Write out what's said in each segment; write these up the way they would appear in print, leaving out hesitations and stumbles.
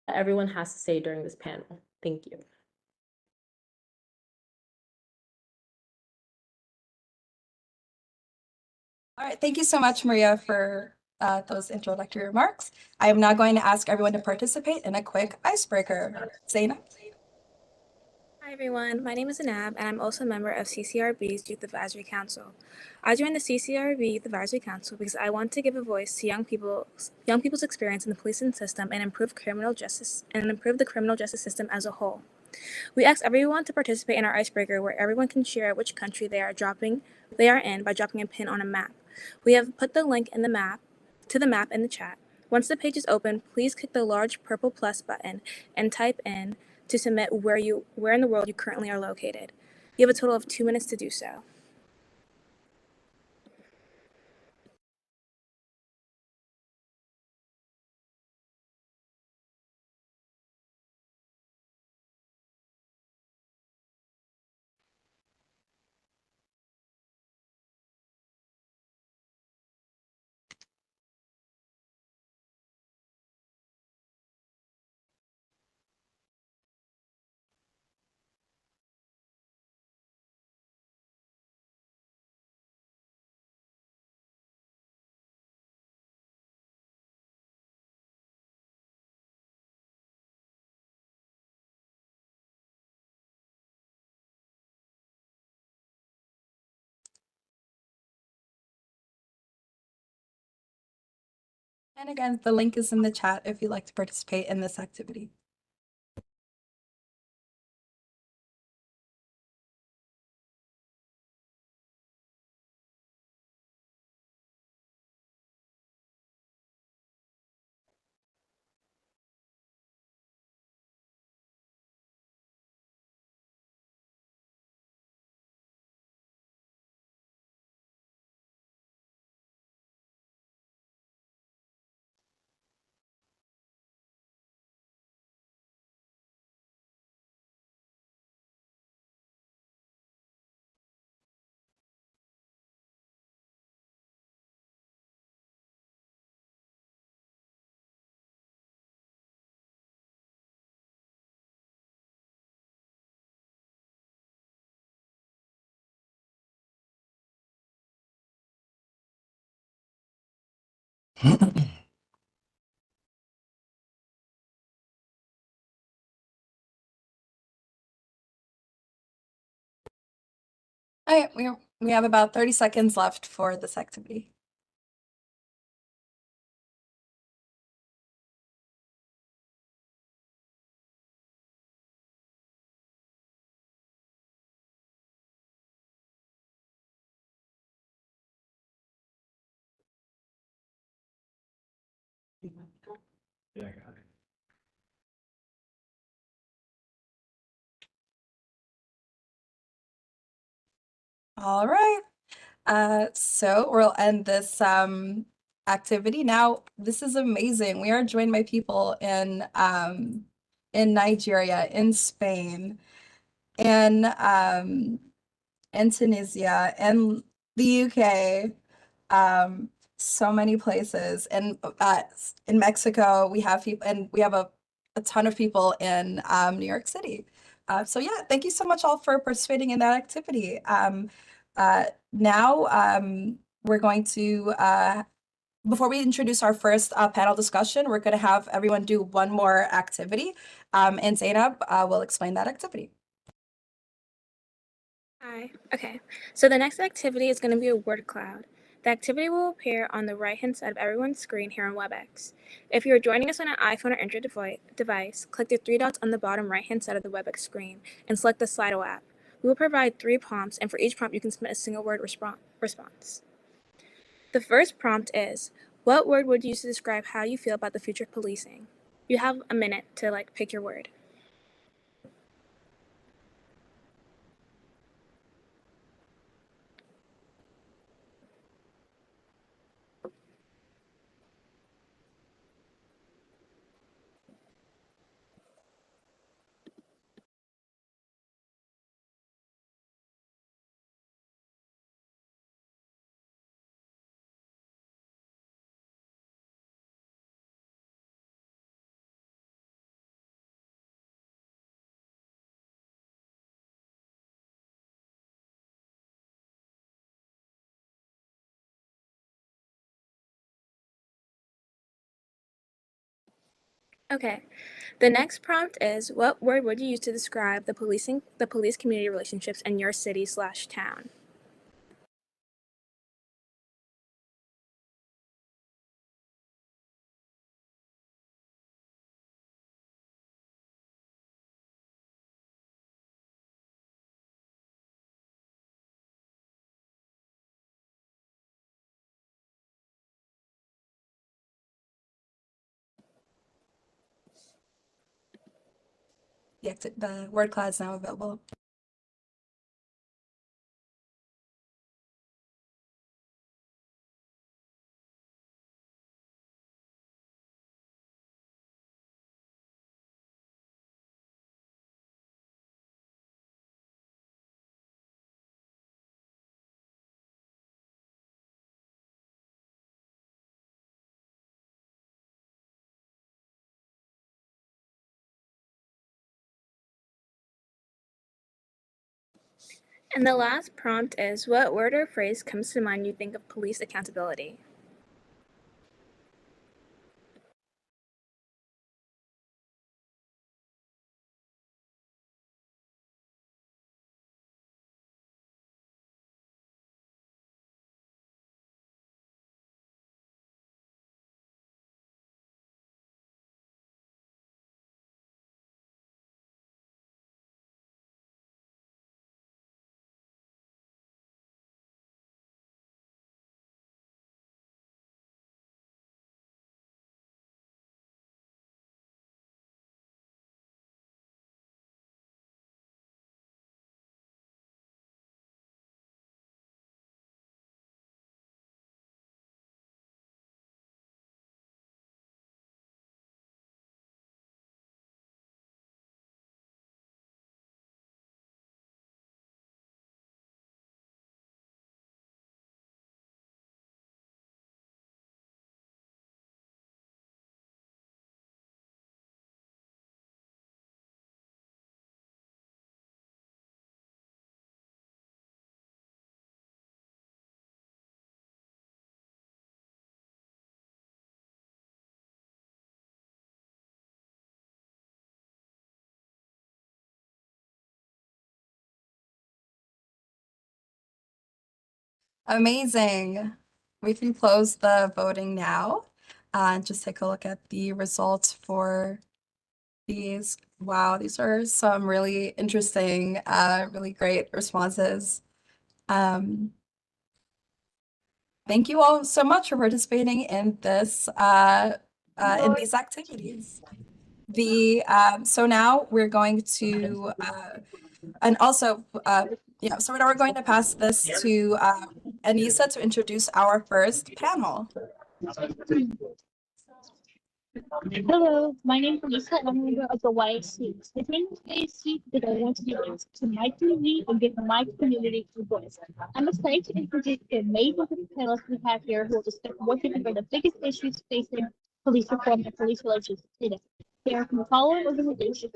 that everyone has to say during this panel. Thank you. All right, thank you so much, Maria, for those introductory remarks. I am now going to ask everyone to participate in a quick icebreaker. Zaina? Hi everyone, my name is Anab and I'm also a member of CCRB's Youth Advisory Council. I joined the CCRB Youth Advisory Council because I want to give a voice to young people's experience in the policing system and improve the criminal justice system as a whole. We ask everyone to participate in our icebreaker where everyone can share which country they are in by dropping a pin on a map. We have put the link in the map in the chat. Once the page is open, please click the large purple plus button and type in to submit where in the world you currently are located. You have a total of 2 minutes to do so. And again, the link is in the chat if you'd like to participate in this activity. All right, we have about 30 seconds left for this activity. Yeah, I got it. All right. So we'll end this activity. Now, this is amazing. We are joined by people in Nigeria, in Spain, in Tunisia, in the UK, so many places. And in Mexico, we have people, and we have a ton of people in New York City. So yeah, thank you so much all for participating in that activity. Now, we're going to, before we introduce our first panel discussion, we're going to have everyone do one more activity, and Zainab will explain that activity. Hi. Okay. So the next activity is going to be a word cloud. The activity will appear on the right-hand side of everyone's screen here on WebEx. If you are joining us on an iPhone or Android device, click the 3 dots on the bottom right-hand side of the WebEx screen and select the Slido app. We will provide 3 prompts, and for each prompt, you can submit a single word response. The first prompt is, what word would you use to describe how you feel about the future of policing? You have a minute to pick your word. Okay. The next prompt is, what word would you use to describe the police community relationships in your city/town? The word cloud is now available. And the last prompt is, what word or phrase comes to mind when you think of police accountability? Amazing. We can close the voting now and just take a look at the results for these. Wow, these are some really interesting, really great responses. Thank you all so much for participating in this in these activities. So now we're going to and also so now we're going to pass this to Anissa to introduce our first panel. Hello, my name is Lisa and I'm a member of the YSC. The name of the YSC that I want to use to my community and give my community a voice. I'm excited to introduce the amazing panelists we have here who will discuss what they think are the biggest issues facing police reform and police relations today. They are from the following organizations: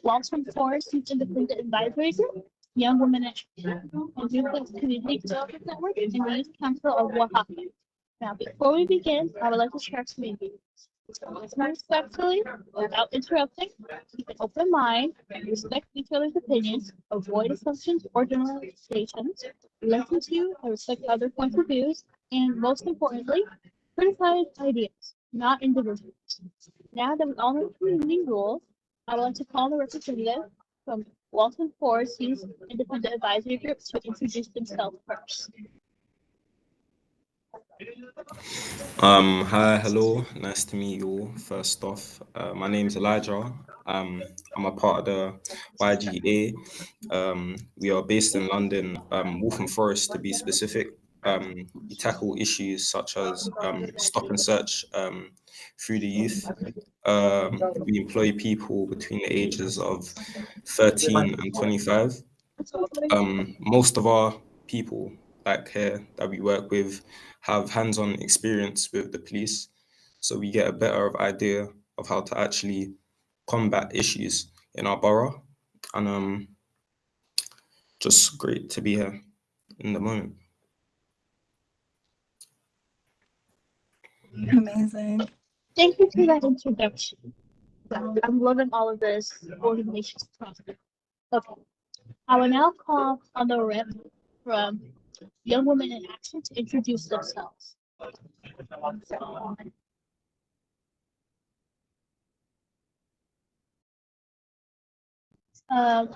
Long-Term Forest Youth Independent Advisory Group, Young Women at and Youth Community Development Network, and the Youth Council of Oaxaca. Now, before we begin, I would like to share some ideas. Listen respectfully, without interrupting, keep an open mind, respect each other's opinions, avoid assumptions or generalizations, listen to and respect other points of views, and most importantly, criticize ideas, not individuals. Now that we all know the community rules, I would like to call the representative from Walton Forest Youth Independent Advisory Group to introduce themselves first. Hi, hello, nice to meet you all. First off, my name is Elijah. I'm a part of the YGA. We are based in London, Waltham Forest to be specific. We tackle issues such as stop and search through the youth. We employ people between the ages of 13 and 25. Most of our people back here that we work with have hands-on experience with the police, so we get a better idea of how to actually combat issues in our borough. And just great to be here in the moment. Amazing. Thank you for that introduction. I'm loving all of this organization stuff. Okay. I will now call on the rep from Young Women in Action to introduce themselves. Um,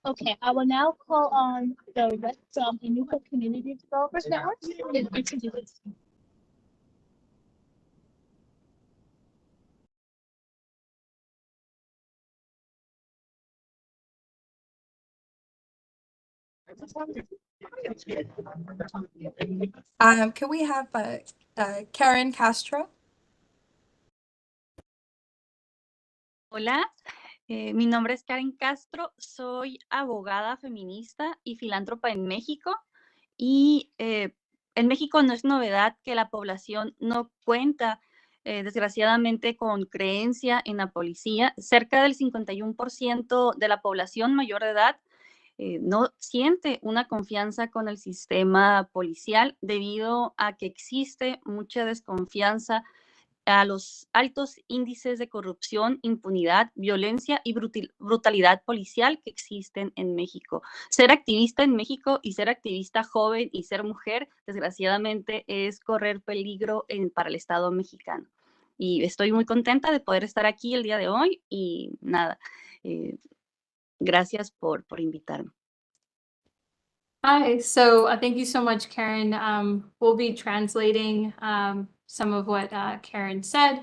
okay, I will now call on the rep from the Newport Community Developers Network to introduce itself. Can we have Karen Castro? Hola, mi nombre es Karen Castro, soy abogada feminista y filántropa en México y en México no es novedad que la población no cuenta desgraciadamente con creencia en la policía. Cerca del 51% de la población mayor de edad no siente una confianza con el sistema policial debido a que existe mucha desconfianza a los altos índices de corrupción, impunidad, violencia y brutalidad policial que existen en México. Ser activista en México y ser activista joven y ser mujer, desgraciadamente, es correr peligro para el Estado mexicano. Y estoy muy contenta de poder estar aquí el día de hoy y nada, gracias por invitarme. Hi, so thank you so much, Karen. We'll be translating some of what Karen said.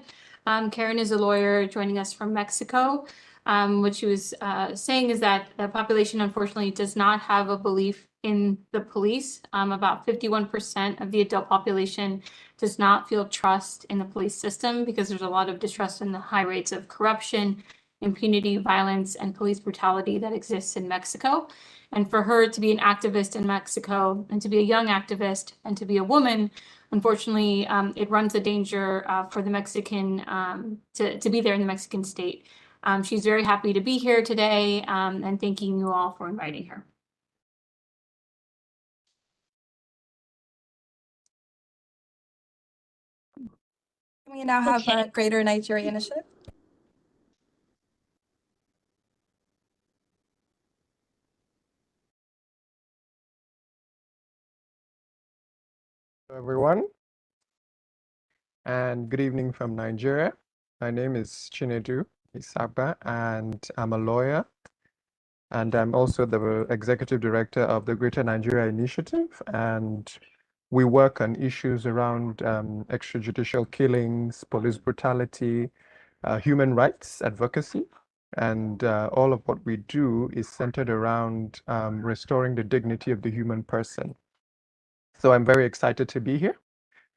Karen is a lawyer joining us from Mexico. What she was saying is that the population unfortunately does not have a belief in the police. About 51% of the adult population does not feel trust in the police system because there's a lot of distrust in the high rates of corruption, impunity, violence, and police brutality that exists in Mexico. And for her to be an activist in Mexico and to be a young activist and to be a woman, unfortunately, it runs a danger for the Mexican to be there in the Mexican state. She's very happy to be here today and thanking you all for inviting her. We now have a Greater Nigeria Initiative. Everyone, and good evening from Nigeria. My name is Chinedu Isaba, and I'm a lawyer, and I'm also the executive director of the Greater Nigeria Initiative, and we work on issues around extrajudicial killings, police brutality, human rights advocacy, and all of what we do is centered around restoring the dignity of the human person. So I'm very excited to be here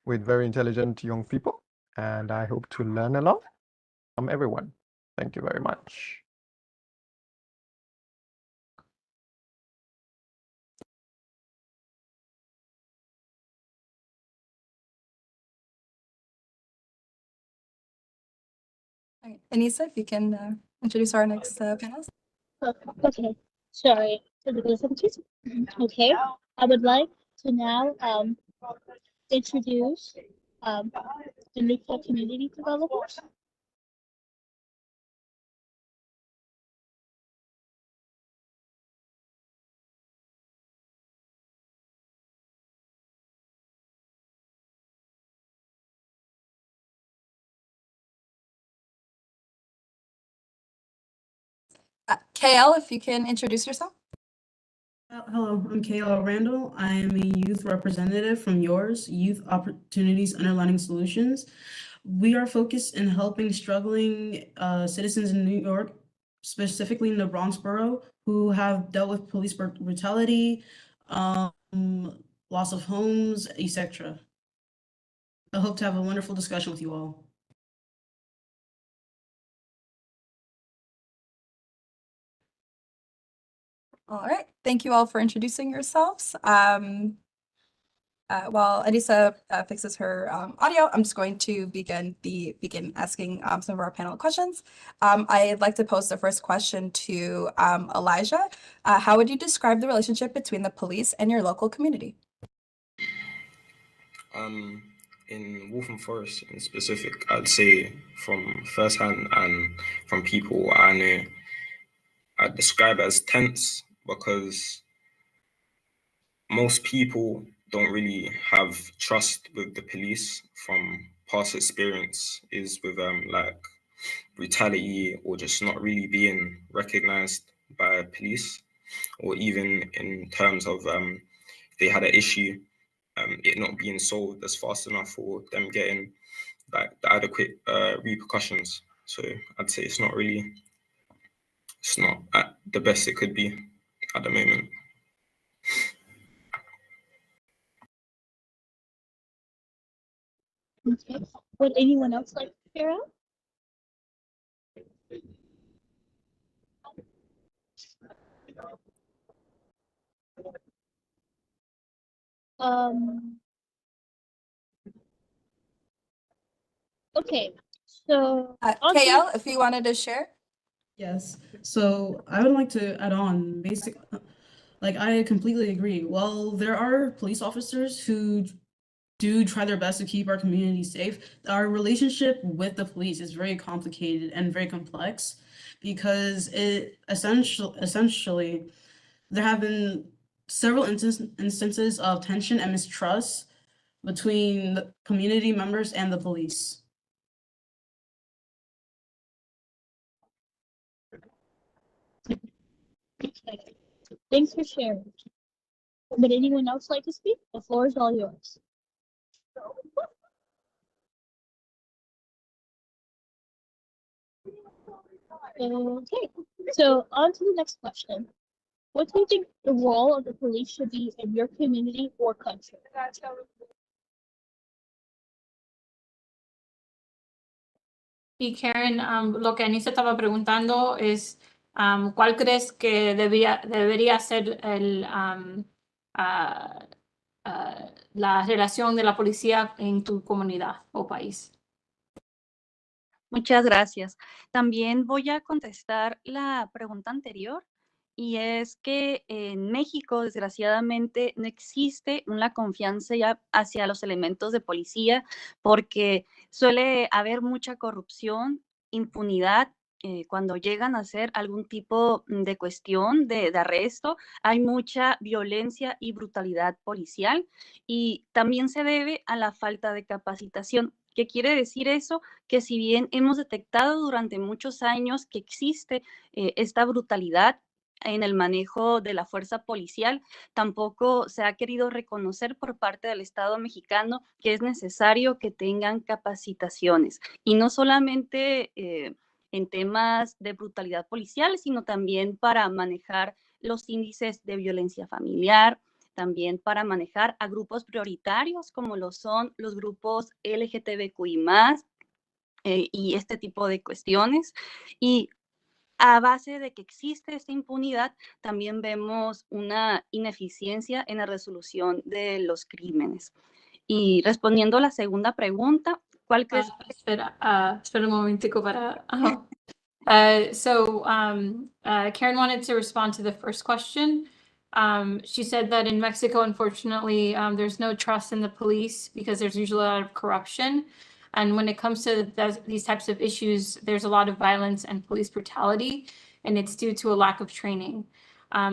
with very intelligent young people, and I hope to learn a lot from everyone. Thank you very much. All right. Anissa, if you can introduce our next panelist. Okay, sorry for the difficulties. Okay, I would like to now introduce the Newport Community Developers. KL, if you can introduce yourself. Hello, I'm Kayla Randall. I am a youth representative from yours, Youth Opportunities Underlining Solutions. We are focused in helping struggling citizens in New York, specifically in the Bronx borough, who have dealt with police brutality, loss of homes, etc. I hope to have a wonderful discussion with you all. All right, thank you all for introducing yourselves. While Anissa fixes her audio, I'm just going to begin asking some of our panel questions. I'd like to pose the first question to Elijah. How would you describe the relationship between the police and your local community? in Waltham Forest in specific, I'd say from firsthand and from people I know, I'd describe it as tense because most people don't really have trust with the police from past experience is with like brutality or just not really being recognized by police, or even in terms of if they had an issue, it not being solved as fast enough for them getting like the adequate repercussions. So I'd say it's not at the best it could be at the moment. Okay. Would anyone else like to share out? Okay, so KL, if you wanted to share. Yes. So I would like to add on like I completely agree. While there are police officers who do try their best to keep our community safe, our relationship with the police is very complicated and very complex because it essentially there have been several instances of tension and mistrust between the community members and the police. okay. Thanks for sharing. Would anyone else like to speak? The floor is all yours. Okay, so on to the next question. What do you think the role of the police should be in your community or country? Y Karen, lo que Anissa estaba preguntando es, ¿cuál crees que debería ser la relación de la policía en tu comunidad o país? Muchas gracias. También voy a contestar la pregunta anterior, y es que en México, desgraciadamente, no existe una confianza ya hacia los elementos de policía porque suele haber mucha corrupción, impunidad. Cuando llegan a hacer algún tipo de cuestión de arresto, hay mucha violencia y brutalidad policial, y también se debe a la falta de capacitación. ¿Qué quiere decir eso? Que si bien hemos detectado durante muchos años que existe esta brutalidad en el manejo de la fuerza policial, tampoco se ha querido reconocer por parte del Estado mexicano que es necesario que tengan capacitaciones. Y no solamente en temas de brutalidad policial, sino también para manejar los índices de violencia familiar, también para manejar a grupos prioritarios como lo son los grupos LGTBQI+, y este tipo de cuestiones. Y a base de que existe esta impunidad, también vemos una ineficiencia en la resolución de los crímenes. Y respondiendo a la segunda pregunta, ¿cuál crees? Espera un momentico para... Karen wanted to respond to the first question. She said that in Mexico, unfortunately, there's no trust in the police because there's usually a lot of corruption. And when it comes to these types of issues, there's a lot of violence and police brutality, and it's due to a lack of training.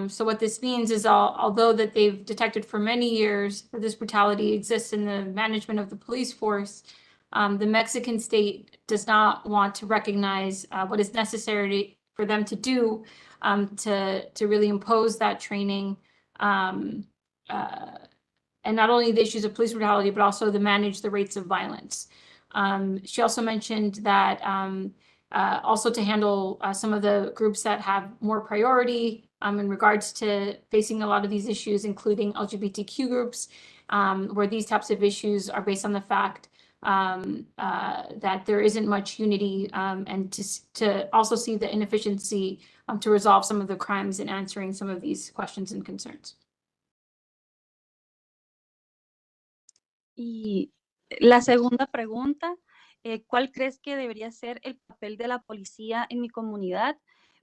So what this means is although that they've detected for many years that this brutality exists in the management of the police force, the Mexican state does not want to recognize what is necessary for them to do to really impose that training, and not only the issues of police brutality, but also to manage the rates of violence. She also mentioned that also to handle some of the groups that have more priority in regards to facing a lot of these issues, including LGBTQ groups, where these types of issues are based on the fact that there isn't much unity, and to also see the inefficiency to resolve some of the crimes and answering some of these questions and concerns. Y la segunda pregunta, ¿cuál crees que debería ser el papel de la policía en mi comunidad?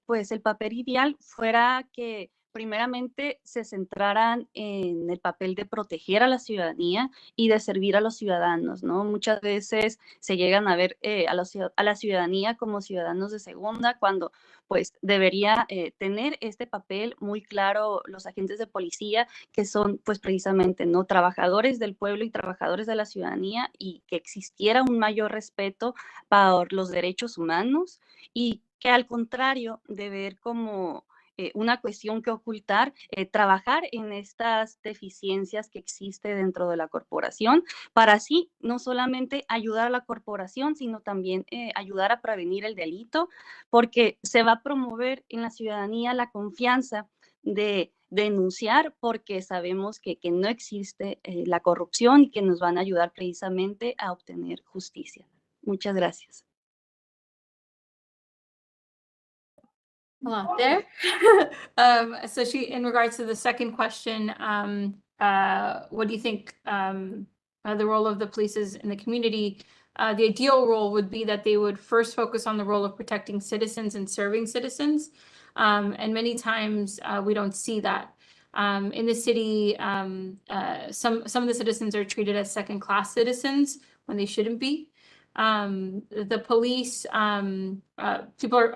Pues el papel ideal fuera que primeramente se centraran en el papel de proteger a la ciudadanía y de servir a los ciudadanos, ¿no? Muchas veces se llegan a ver a la ciudadanía como ciudadanos de segunda, cuando pues debería tener este papel muy claro los agentes de policía, que son pues precisamente, ¿no? Trabajadores del pueblo y trabajadores de la ciudadanía, y que existiera un mayor respeto por los derechos humanos, y que al contrario de ver como una cuestión que ocultar, trabajar en estas deficiencias que existen dentro de la corporación, para así no solamente ayudar a la corporación, sino también ayudar a prevenir el delito, porque se va a promover en la ciudadanía la confianza de denunciar, porque sabemos que no existe la corrupción, y que nos van a ayudar precisamente a obtener justicia. Muchas gracias. Hello there. So in regards to the second question, what do you think the role of the police is in the community? The ideal role would be that they would first focus on the role of protecting citizens and serving citizens. And many times we don't see that. In the city, some of the citizens are treated as second-class citizens when they shouldn't be. The police, people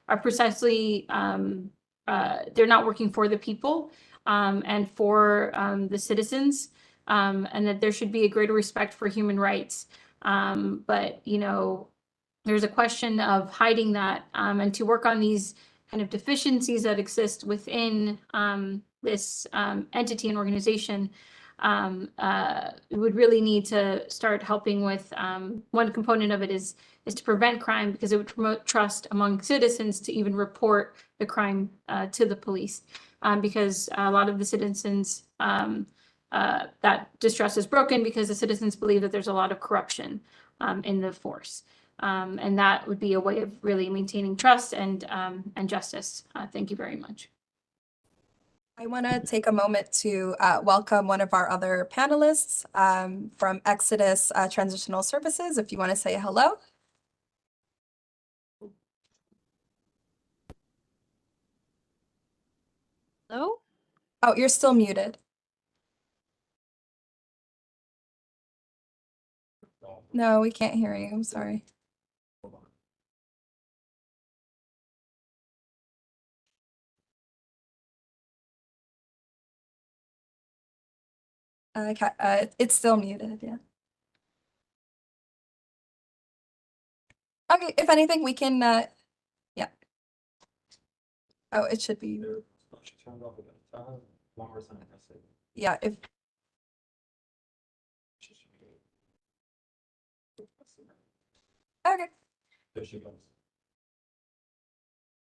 are precisely, they're not working for the people and for the citizens, and that there should be a greater respect for human rights. But, you know, there's a question of hiding that, and to work on these kind of deficiencies that exist within this entity and organization. We would really need to start helping with one component of it is to prevent crime, because it would promote trust among citizens to even report the crime to the police, because a lot of the citizens, that distrust is broken because the citizens believe that there's a lot of corruption in the force. And that would be a way of really maintaining trust and justice. Thank you very much. I want to take a moment to welcome one of our other panelists from Exodus Transitional Services. If you want to say hello. Hello? Oh, you're still muted. No, we can't hear you. I'm sorry. It's still muted, yeah. Okay, if anything, we can, yeah. Oh, it should be, yeah, if, okay. There she goes.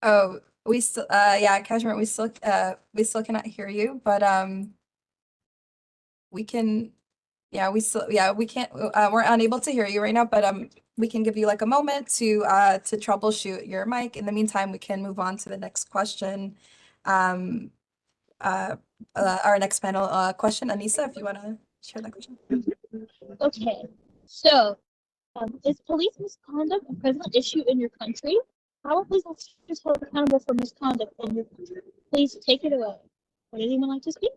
Oh, we still, yeah, Kashmir, we still cannot hear you, but, we can, yeah, we can't, we're unable to hear you right now, but, we can give you like a moment to troubleshoot your mic. In the meantime, we can move on to the next question. Our next panel question, Anissa, if you want to share that question. Okay, so is police misconduct a present issue in your country? How are police officers held accountable for misconduct in your country? Please take it away. Would anyone like to speak?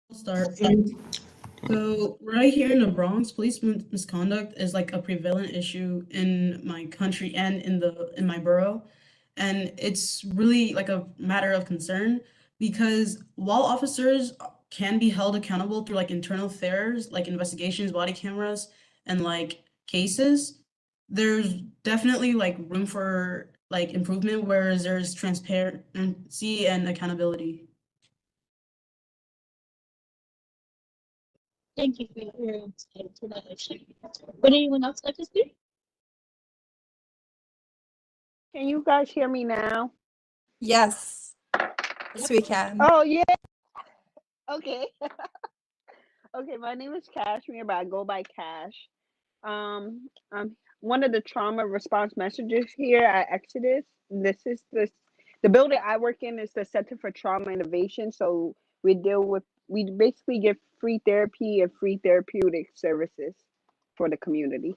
I'll start. So right here in the Bronx, police misconduct is like a prevalent issue in my country and in my borough. And it's really like a matter of concern, because while officers can be held accountable through like internal affairs, like investigations, body cameras, and like cases, there's definitely like room for like improvement, whereas there's transparency and accountability. Thank you for your insight to that issue. Would anyone else like to speak? Can you guys hear me now? Yes, yes, we can. Oh, yeah. Okay. Okay, my name is Cashmere, but I go by Cash. I'm one of the trauma response managers here at Exodus. This is the building I work in is the Center for Trauma Innovation. So we basically give free therapy and free therapeutic services for the community.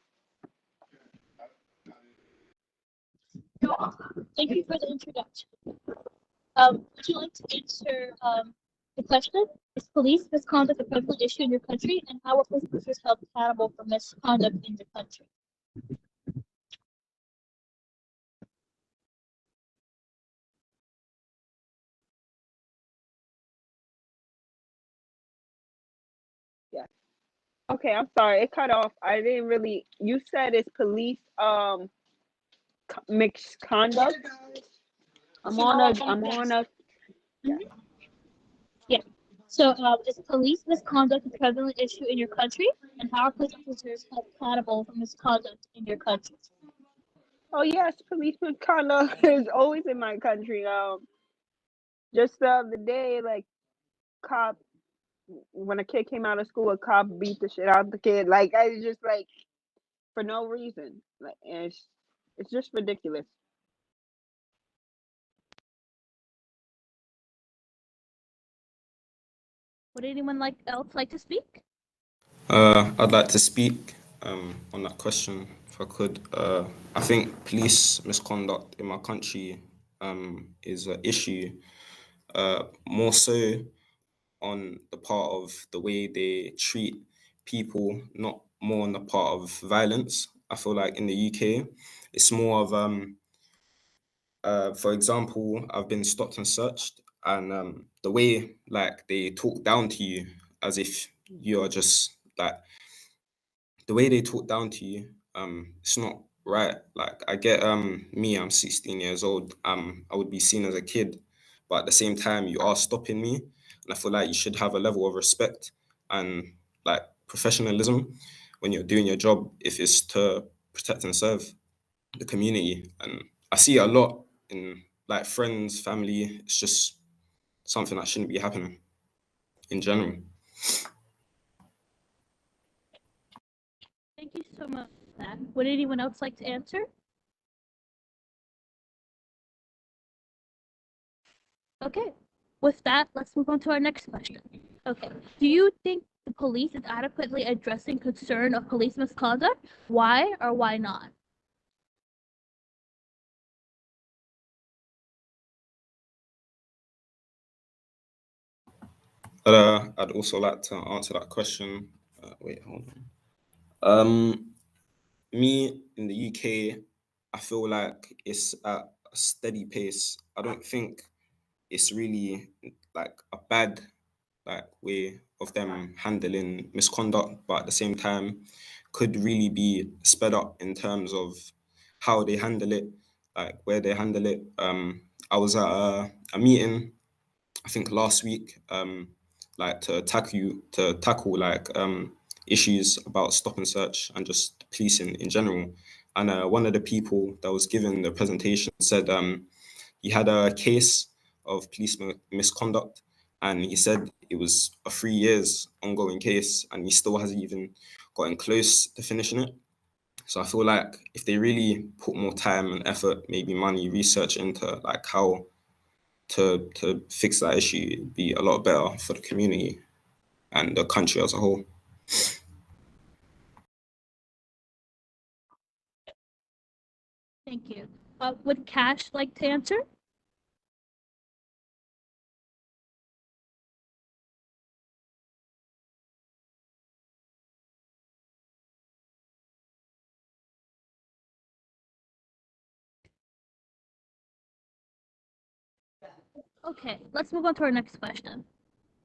Thank you for the introduction. Would you like to answer the question? Is police misconduct a prevalent issue in your country, and how are police officers held accountable for misconduct in your country? Yeah. Okay, I'm sorry, it cut off. I didn't really. You said it's police mixed conduct. I'm on a. Yeah. So, is police misconduct a prevalent issue in your country, and how are police officers held accountable for misconduct in your country? Oh yes, police misconduct is always in my country. Just the other day, like cop when a kid came out of school, a cop beat the shit out of the kid. Like I just like for no reason. Like and it's just ridiculous. Would anyone else like to speak? I'd like to speak on that question if I could. I think police misconduct in my country is an issue more so on the part of the way they treat people, not more on the part of violence. I feel like in the UK, it's more of for example, I've been stopped and searched, and the way like they talk down to you as if you're just like the way they talk down to you, it's not right. Like I get me, I'm 16 years old. I would be seen as a kid, but at the same time, you are stopping me. And I feel like you should have a level of respect and like professionalism when you're doing your job if it's to protect and serve the community. And I see it a lot in like friends, family. It's just something that shouldn't be happening in general. Thank you so much for that. Would anyone else like to answer? Okay. With that, let's move on to our next question. Okay. Do you think the police is adequately addressing concern of police misconduct? Why or why not? I'd also like to answer that question. Wait, hold on. Me in the UK, I feel like it's at a steady pace. I don't think it's really like a bad like way of them handling misconduct, but at the same time, could really be sped up in terms of how they handle it, like where they handle it. I was at a meeting I think last week, like to tackle like issues about stop and search and just policing in general. And one of the people that was given the presentation said he had a case of police misconduct, and he said it was a 3 years ongoing case, and he still hasn't even gotten close to finishing it. So I feel like if they really put more time and effort, maybe money, research into like how to fix that issue, it'd be a lot better for the community and the country as a whole. Thank you. Would Cash like to answer? Okay, let's move on to our next question.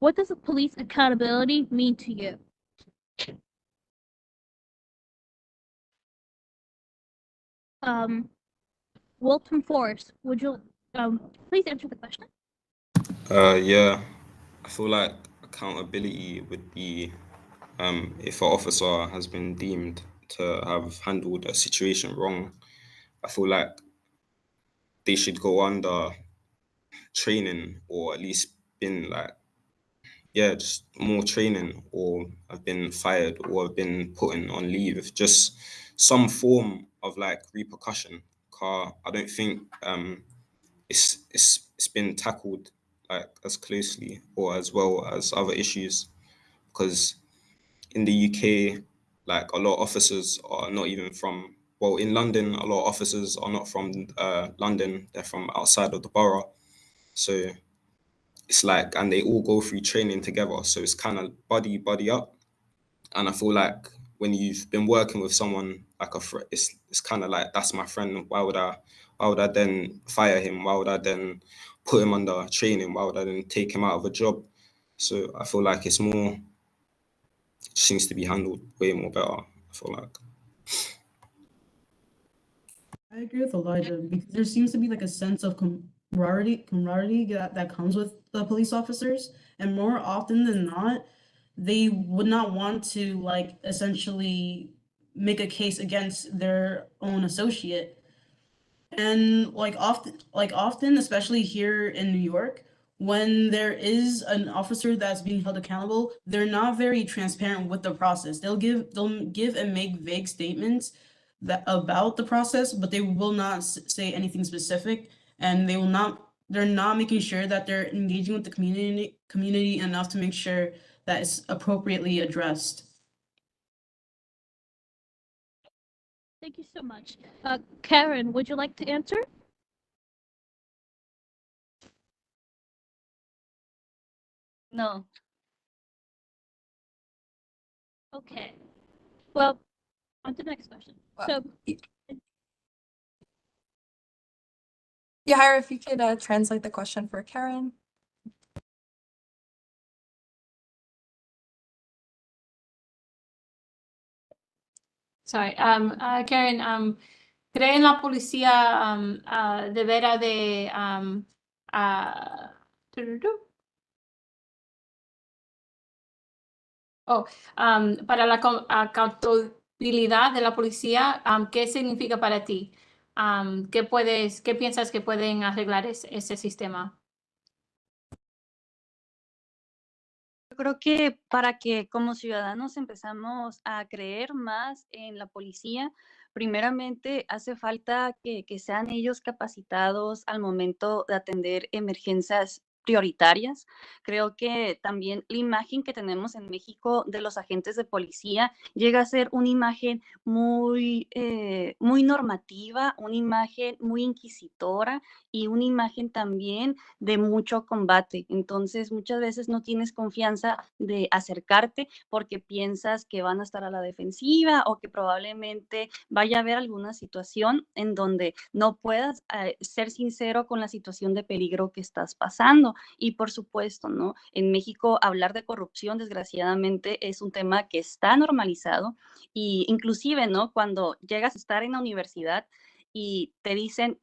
What does police accountability mean to you? Wilton Forrest, would you please answer the question? Yeah, I feel like accountability would be if an officer has been deemed to have handled a situation wrong. I feel like they should go under training, or at least been like, yeah, just more training, or have been fired, or have been put on leave. Just some form of like repercussion. I don't think it's been tackled like as closely or as well as other issues, because in the UK, like a lot of officers are not even from well, in London, a lot of officers are not from London, they're from outside of the borough. So it's like, and they all go through training together. So it's kind of buddy up. And I feel like when you've been working with someone like a friend, it's kind of like, that's my friend. Why would I then fire him? Why would I then put him under training? Why would I then take him out of a job? So I feel like it seems to be handled way more better. I feel like. I agree with Elijah because there seems to be like a sense of camaraderie that comes with the police officers, and more often than not, they would not want to like essentially make a case against their own associate. And like often, especially here in New York, when there is an officer that's being held accountable, they're not very transparent with the process. They'll give and make vague statements that about the process, but they will not say anything specific, and they're not making sure that they're engaging with the community enough to make sure that it's appropriately addressed. Thank you so much. Karen, would you like to answer? No. Okay. Well, on to the next question. So, Yahaira, if you could translate the question for Karen. Sorry, Karen, ¿creen la policía deberá de para la accountabilidad de la policía, ¿qué significa para ti? ¿Qué piensas que pueden arreglar ese sistema? Yo creo que para que como ciudadanos empezamos a creer más en la policía, primeramente hace falta que sean ellos capacitados al momento de atender emergencias prioritarias. Creo que también la imagen que tenemos en México de los agentes de policía llega a ser una imagen muy normativa, una imagen muy inquisitora y una imagen también de mucho combate. Entonces, muchas veces no tienes confianza de acercarte porque piensas que van a estar a la defensiva o que probablemente vaya a haber alguna situación en donde no puedas ser sincero con la situación de peligro que estás pasando. Y por supuesto, ¿no? En México hablar de corrupción, desgraciadamente, es un tema que está normalizado y inclusive, ¿no? Cuando llegas a estar en la universidad y te dicen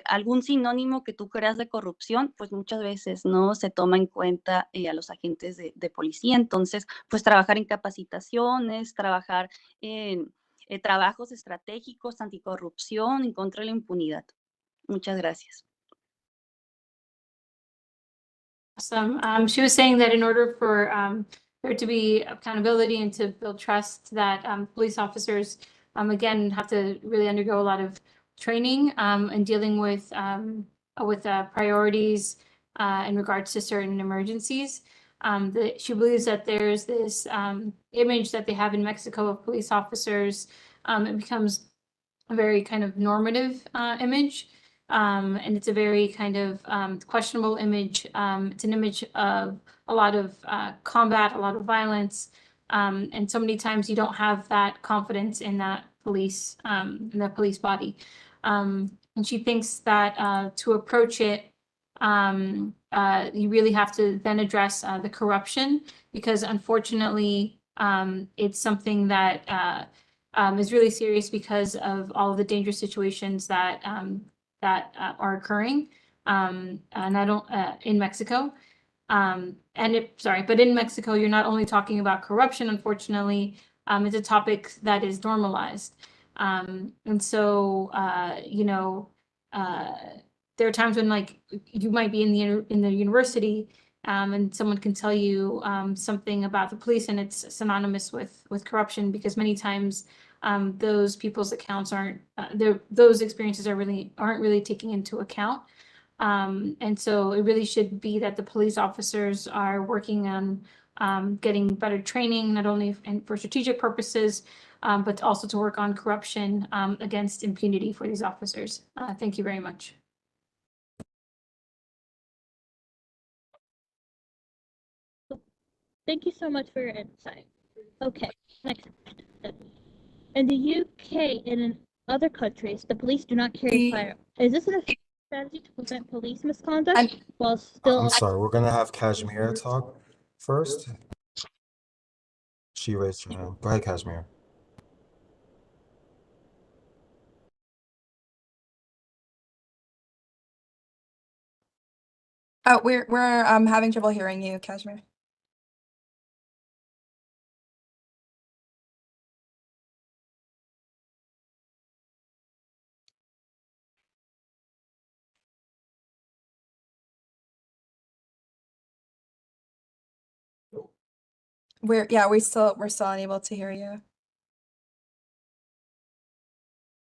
algún sinónimo que tú creas de corrupción, pues muchas veces no se toma en cuenta a los agentes de policía. Entonces, pues trabajar en capacitaciones, trabajar en trabajos estratégicos, anticorrupción, en contra de la impunidad. Muchas gracias. Awesome. She was saying that in order for there to be accountability and to build trust, that police officers, again, have to really undergo a lot of training and dealing with priorities in regards to certain emergencies. She believes that there's this image that they have in Mexico of police officers. It becomes a very kind of normative image. And it's a very kind of questionable image. It's an image of a lot of combat, a lot of violence, and so many times you don't have that confidence in that police body. And she thinks that to approach it, you really have to then address the corruption, because unfortunately, it's something that is really serious because of all of the dangerous situations that are occurring in Mexico. But in Mexico, you're not only talking about corruption, unfortunately, it's a topic that is normalized. And so, there are times when like you might be in the university and someone can tell you something about the police and it's synonymous with corruption, because many times those people's accounts those experiences aren't really taken into account. And so it really should be that the police officers are working on getting better training, not only for strategic purposes, but also to work on corruption against impunity for these officers. Thank you very much. Thank you so much for your insight. Okay, next question. In the UK and in other countries, the police do not carry firearms. Is this an effective strategy to prevent police misconduct while still? I'm sorry, we're gonna have Kashmir talk first. She raised her hand. Go ahead, Kashmir. Oh, we're having trouble hearing you, Kashmir. We're still unable to hear you.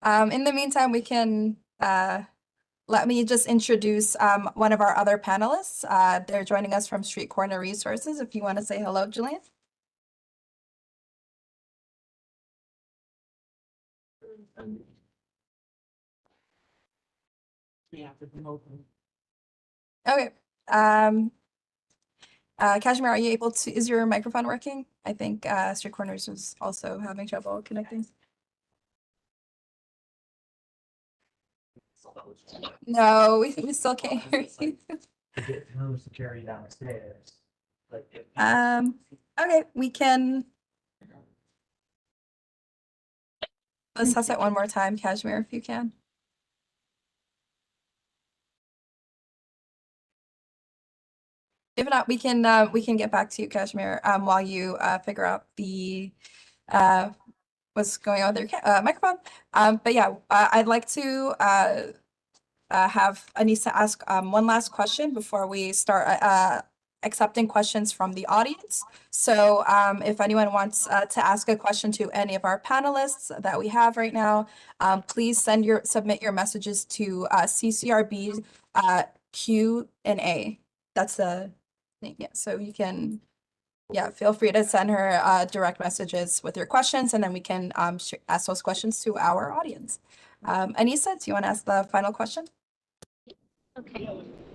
In the meantime, we can let me just introduce one of our other panelists. They're joining us from Street Corner Resources. If you want to say hello, Julian. Okay. Kashmir, are you able to, is your microphone working? I think Street Corners was also having trouble connecting. No, we still can't hear you. Get home security downstairs. Okay, we can. Let's test it one more time, Kashmir, if you can. If not, we can get back to you, Kashmir, while you figure out the what's going on with your microphone. But yeah, I'd like to have Anissa ask one last question before we start accepting questions from the audience. So if anyone wants to ask a question to any of our panelists that we have right now, please submit your messages to CCRB Q&A. That's the thing. Yeah, so you can, feel free to send her direct messages with your questions, and then we can ask those questions to our audience. Anissa, do you want to ask the final question? Okay.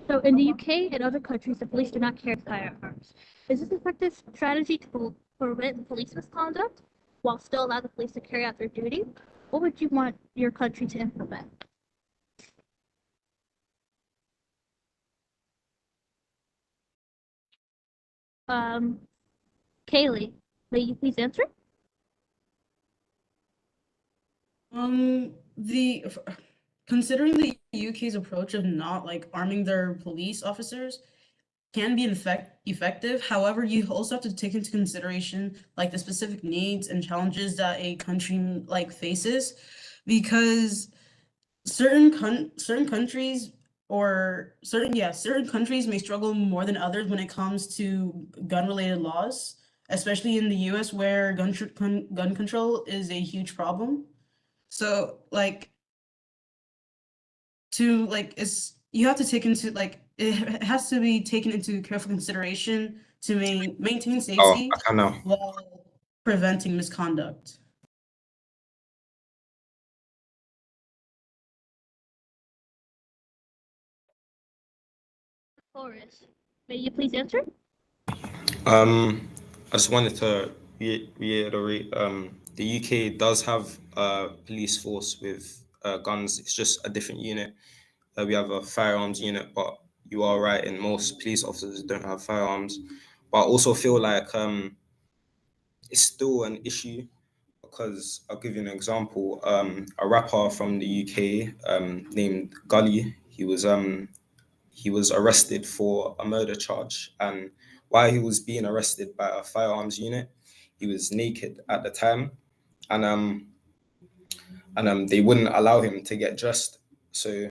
So in the UK and other countries, the police do not carry firearms. Is this an effective strategy to prevent police misconduct while still allow the police to carry out their duty? What would you want your country to implement? Kaylee, may you please answer? Considering the UK's approach of not like arming their police officers can be effective. However, you also have to take into consideration like the specific needs and challenges that a country like faces, because certain countries or certain countries may struggle more than others when it comes to gun-related laws, especially in the US where gun control is a huge problem. So you have to take into it has to be taken into careful consideration to maintain safety I can now. while preventing misconduct. Forrest, may you please answer? I just wanted to reiterate, the UK does have a police force with guns. It's just a different unit. We have a firearms unit, but you are right, in most police officers don't have firearms. But I also feel like it's still an issue, because I'll give you an example. A rapper from the UK named Gully, he was arrested for a murder charge, and while he was being arrested by a firearms unit, he was naked at the time, and they wouldn't allow him to get dressed. So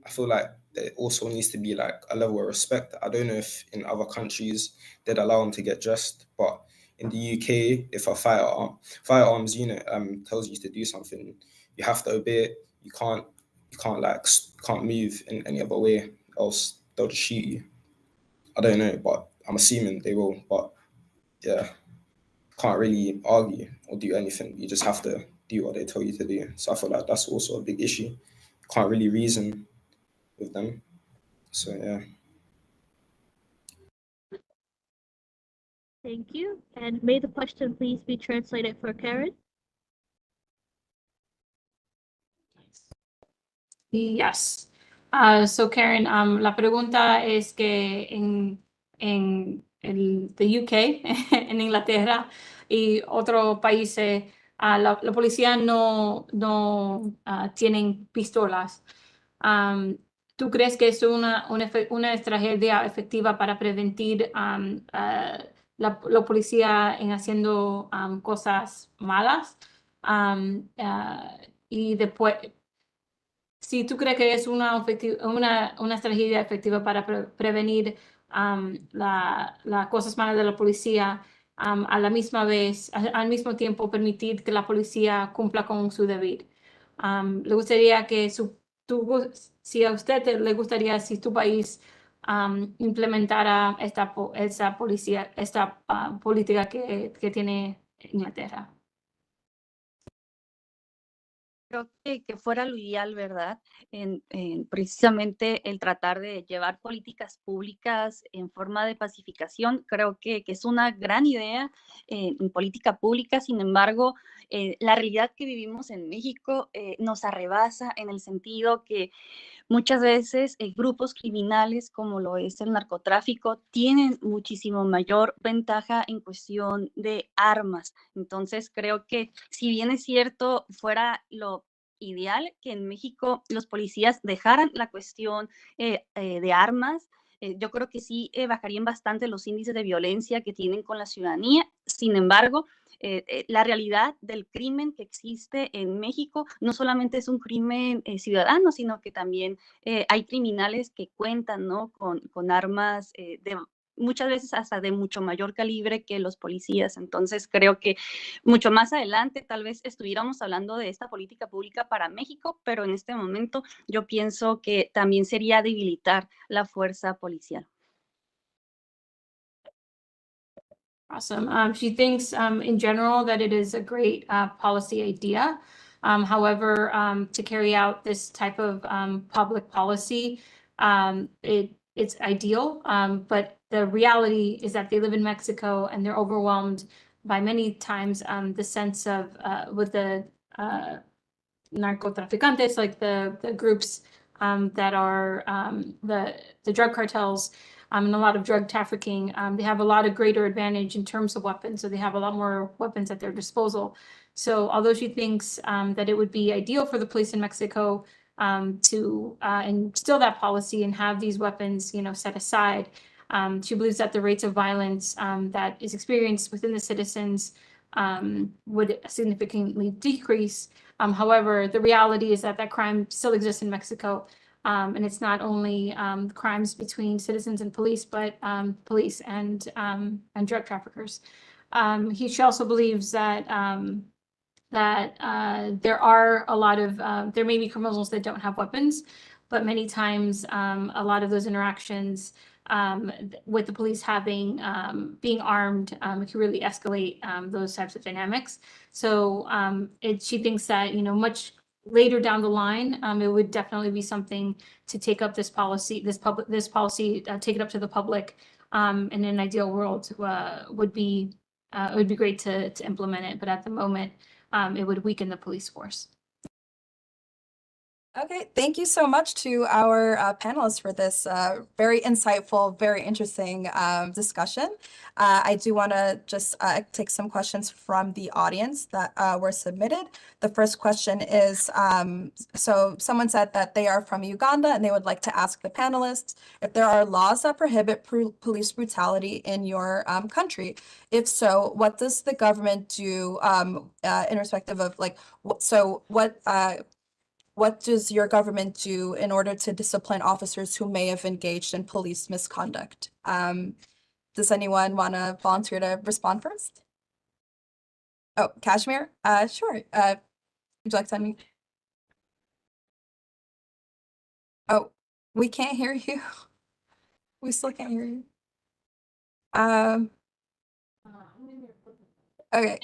I feel like there also needs to be like a level of respect. I don't know if in other countries they'd allow him to get dressed, but in the UK, if a firearms unit tells you to do something, you have to obey it. You can't move in any other way, else they'll just shoot you. I don't know, but I'm assuming they will. But yeah, can't really argue or do anything. You just have to do what they tell you to do. So I feel like that's also a big issue. Can't really reason with them. So yeah. Thank you. And may the question please be translated for Karen. Yes. So Karen, la pregunta es que en el the UK, en Inglaterra y otros países, la policía no tienen pistolas. ¿Tú crees que es una estrategia efectiva para prevenir la policía en haciendo cosas malas? Y después, si tú crees que es una estrategia efectiva para prevenir las cosas malas de la policía, a la misma vez, al mismo tiempo permitir que la policía cumpla con su deber. Le gustaría que si a usted le gustaría si tu país implementara esta política que tiene Inglaterra. Creo que fuera lo ideal, ¿verdad? En precisamente el tratar de llevar políticas públicas en forma de pacificación, creo que es una gran idea en política pública. Sin embargo, la realidad que vivimos en México nos arrebasa en el sentido que muchas veces grupos criminales como lo es el narcotráfico tienen muchísimo mayor ventaja en cuestión de armas. Entonces creo que si bien es cierto, fuera lo ideal que en México los policías dejaran la cuestión de armas, yo creo que sí bajarían bastante los índices de violencia que tienen con la ciudadanía. Sin embargo, la realidad del crimen que existe en México no solamente es un crimen ciudadano, sino que también hay criminales que cuentan, ¿no? con armas muchas veces hasta de mucho mayor calibre que los policías. Entonces creo que mucho más adelante tal vez estuviéramos hablando de esta política pública para México, pero en este momento yo pienso que también sería debilitar la fuerza policial. Awesome. She thinks in general that it is a great policy idea. However, to carry out this type of public policy, it's ideal. But the reality is that they live in Mexico and they're overwhelmed by many times the sense of with the narcotraficantes, like the groups that are the drug cartels, and a lot of drug trafficking. They have a lot of greater advantage in terms of weapons, so they have a lot more weapons at their disposal. So although she thinks that it would be ideal for the police in Mexico to instill that policy and have these weapons, set aside, she believes that the rates of violence that is experienced within the citizens would significantly decrease. However, the reality is that crime still exists in Mexico. And it's not only crimes between citizens and police, but police and drug traffickers. She also believes that there are a lot of there may be criminals that don't have weapons, but many times a lot of those interactions with the police being armed can really escalate those types of dynamics. So she thinks that much later down the line, it would definitely be something to take up this policy, take it up to the public. In an ideal world, would be great to implement it, but at the moment, it would weaken the police force. Okay, thank you so much to our panelists for this very insightful, very interesting discussion. I do want to just take some questions from the audience that were submitted. The first question is, so someone said that they are from Uganda and they would like to ask the panelists if there are laws that prohibit police brutality in your country. If so, what does the government do in respective of what does your government do in order to discipline officers who may have engaged in police misconduct? Does anyone want to volunteer to respond first? Oh, Kashmir? Sure. Would you like to unmute? Oh, we can't hear you. We still can't hear you. Okay.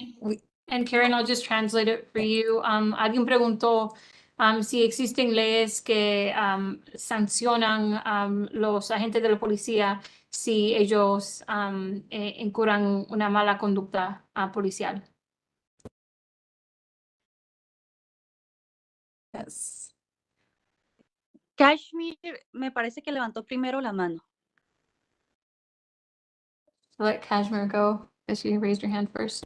And Karen, I'll just translate it for you. Alguien preguntó si existen leyes que sancionan los agentes de la policía si ellos incurran una mala conducta policial. Yes. Kashmir me parece que levantó primero la mano. Let Kashmir go, because you raised your hand first.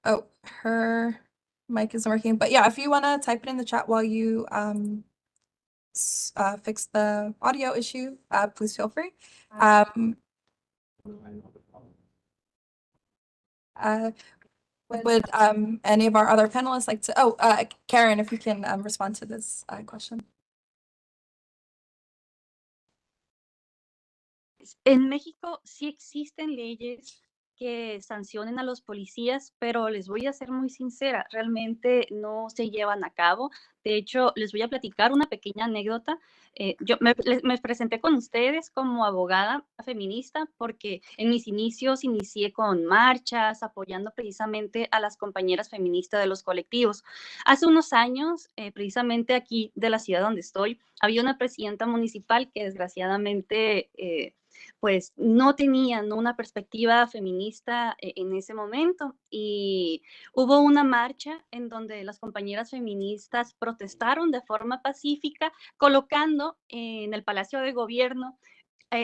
Oh, her mic isn't working, but yeah, if you want to type it in the chat while you fix the audio issue, please feel free. Would any of our other panelists like to, Karen, if you can respond to this question. En México sí existen leyes que sancionen a los policías, pero les voy a ser muy sincera, realmente no se llevan a cabo. De hecho, les voy a platicar una pequeña anécdota. Yo me presenté con ustedes como abogada feminista porque en mis inicios inicié con marchas, apoyando precisamente a las compañeras feministas de los colectivos. Hace unos años, precisamente aquí de la ciudad donde estoy, había una presidenta municipal que desgraciadamente pues no tenían una perspectiva feminista en ese momento y hubo una marcha en donde las compañeras feministas protestaron de forma pacífica colocando en el Palacio de Gobierno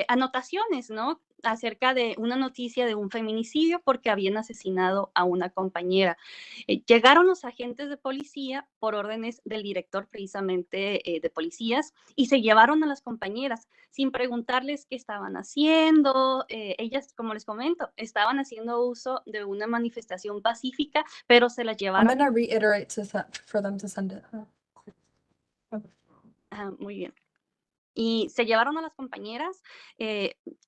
anotaciones, ¿no? Acerca de una noticia de un feminicidio porque habían asesinado a una compañera. Llegaron los agentes de policía por órdenes del director precisamente de policías y se llevaron a las compañeras sin preguntarles qué estaban haciendo. Ellas, como les comento, estaban haciendo uso de una manifestación pacífica, pero se las llevaron. I'm going to reiterate for them to send it. Muy bien. Y se llevaron a las compañeras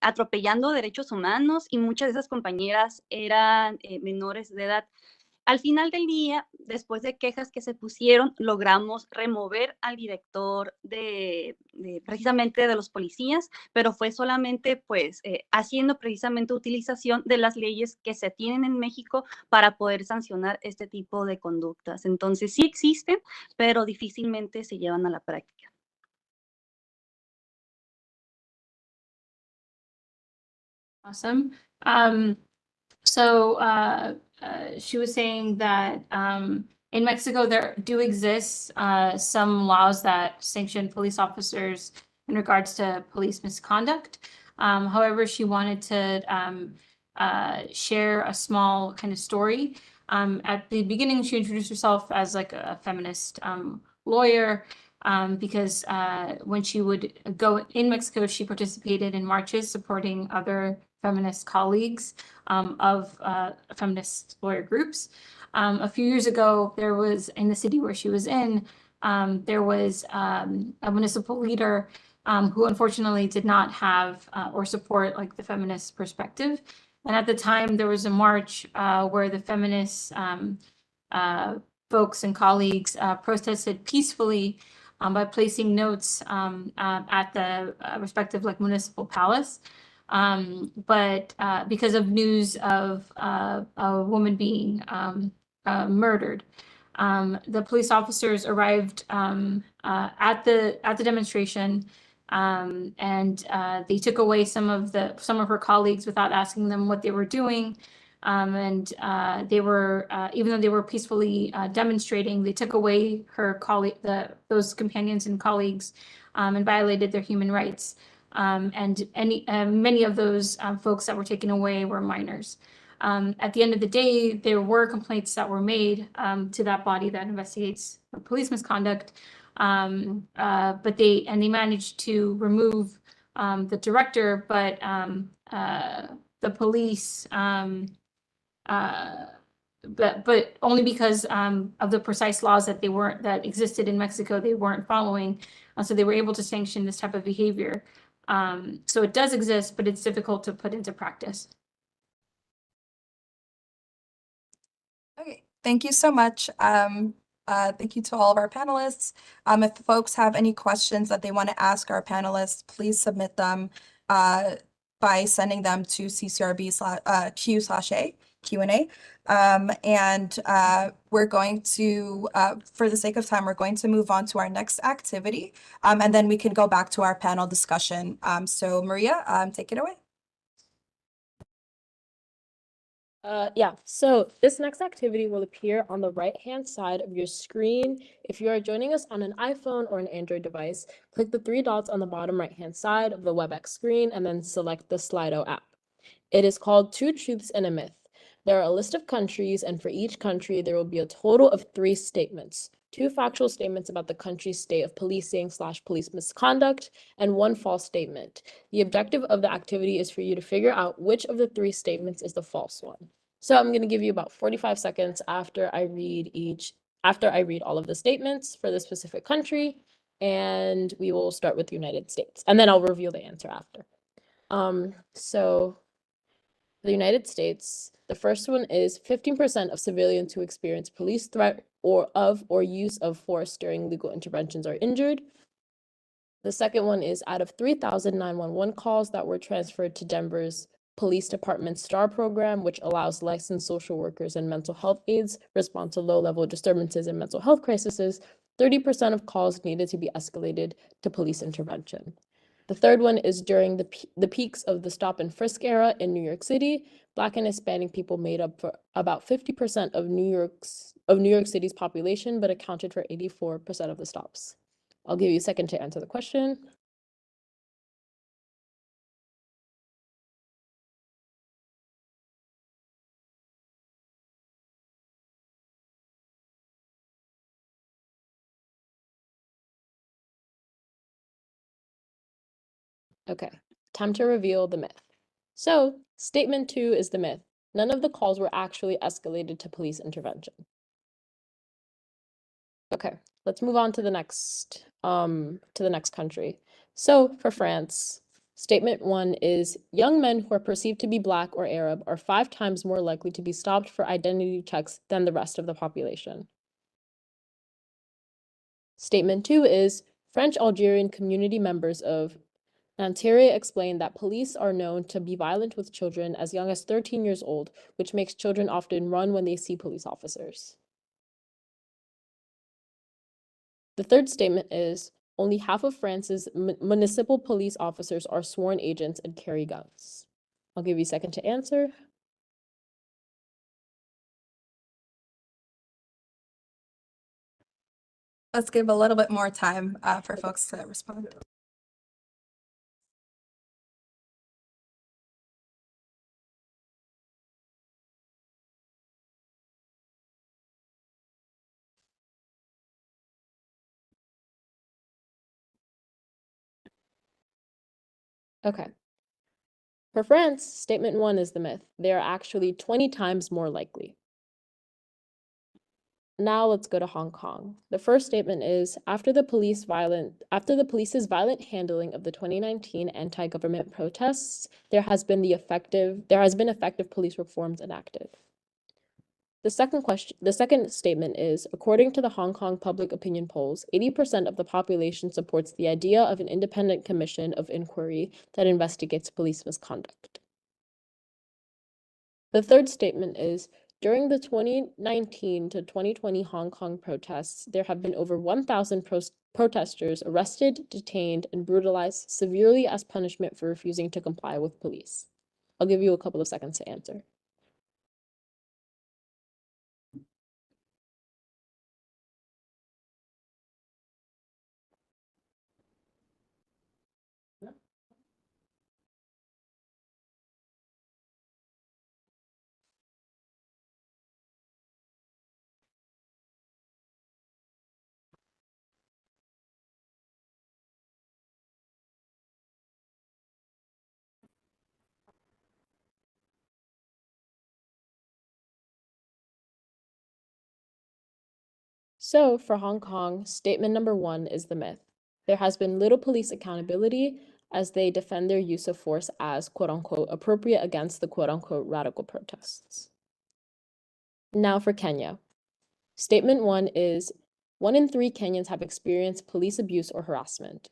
atropellando derechos humanos y muchas de esas compañeras eran menores de edad. Al final del día, después de quejas que se pusieron, logramos remover al director precisamente de los policías, pero fue solamente pues haciendo precisamente utilización de las leyes que se tienen en México para poder sancionar este tipo de conductas. Entonces sí existen, pero difícilmente se llevan a la práctica. Awesome. She was saying that in Mexico, there do exist some laws that sanction police officers in regards to police misconduct. However, she wanted to share a small kind of story. At the beginning, she introduced herself as like a feminist lawyer. Because when she would go in Mexico, she participated in marches supporting other feminist colleagues of feminist lawyer groups. A few years ago, there was, in the city where she was in, there was a municipal leader who unfortunately did not have or support like the feminist perspective. And at the time, there was a march where the feminist folks and colleagues protested peacefully by placing notes at the respective like municipal palace. But because of news of a woman being murdered, the police officers arrived at the demonstration, and they took away some of her colleagues without asking them what they were doing. And they were, even though they were peacefully demonstrating, they took away her those companions and colleagues and violated their human rights. And many of those folks that were taken away were minors. At the end of the day, there were complaints that were made to that body that investigates police misconduct, but they managed to remove the director, but the police. But only because of the precise laws that existed in Mexico, they weren't following, so they were able to sanction this type of behavior. So it does exist, but it's difficult to put into practice. Okay, thank you so much. Thank you to all of our panelists. If folks have any questions that they want to ask our panelists, please submit them by sending them to CCRB Q&A. We're going to, for the sake of time, we're going to move on to our next activity, and then we can go back to our panel discussion. So Maria, take it away. Yeah, so this next activity will appear on the right-hand side of your screen. If you are joining us on an iPhone or an Android device, click the three dots on the bottom right-hand side of the WebEx screen and then select the Slido app. It is called Two Truths and a Myth. There are a list of countries, and for each country, there will be a total of 3 statements. 2 factual statements about the country's state of policing/police misconduct, and 1 false statement. The objective of the activity is for you to figure out which of the 3 statements is the false one. So I'm going to give you about 45 seconds after I read all of the statements for the specific country, and we will start with the United States, and then I'll reveal the answer after. So the United States, the first one is 15% of civilians who experience police threat or use of force during legal interventions are injured. The second one is out of 3,000 911 calls that were transferred to Denver's police department's STAR program, which allows licensed social workers and mental health aides respond to low-level disturbances and mental health crises, 30% of calls needed to be escalated to police intervention. The third one is during the peaks of the stop and frisk era in New York City, Black and Hispanic people made up for about 50% of New York City's population, but accounted for 84% of the stops. I'll give you a second to answer the question. Okay, time to reveal the myth. So, statement 2 is the myth. None of the calls were actually escalated to police intervention. Okay, let's move on to the next country. So, for France, statement 1 is young men who are perceived to be Black or Arab are 5 times more likely to be stopped for identity checks than the rest of the population. Statement 2 is French Algerian community members of Nanterre explained that police are known to be violent with children as young as 13 years old, which makes children often run when they see police officers. The third statement is only half of France's municipal police officers are sworn agents and carry guns. I'll give you a second to answer. Let's give a little bit more time for folks to respond. Okay. For France, statement 1 is the myth. They are actually 20 times more likely. Now let's go to Hong Kong. The first statement is after the police's violent handling of the 2019 anti-government protests, there has been effective police reforms enacted. The second statement is, according to the Hong Kong public opinion polls, 80% of the population supports the idea of an independent commission of inquiry that investigates police misconduct. The third statement is, during the 2019 to 2020 Hong Kong protests, there have been over 1,000 protesters arrested, detained, and brutalized severely as punishment for refusing to comply with police. I'll give you a couple of seconds to answer. So, for Hong Kong, statement number 1 is the myth. There has been little police accountability as they defend their use of force as quote-unquote appropriate against the quote-unquote radical protests. Now for Kenya. Statement 1 is 1 in 3 Kenyans have experienced police abuse or harassment.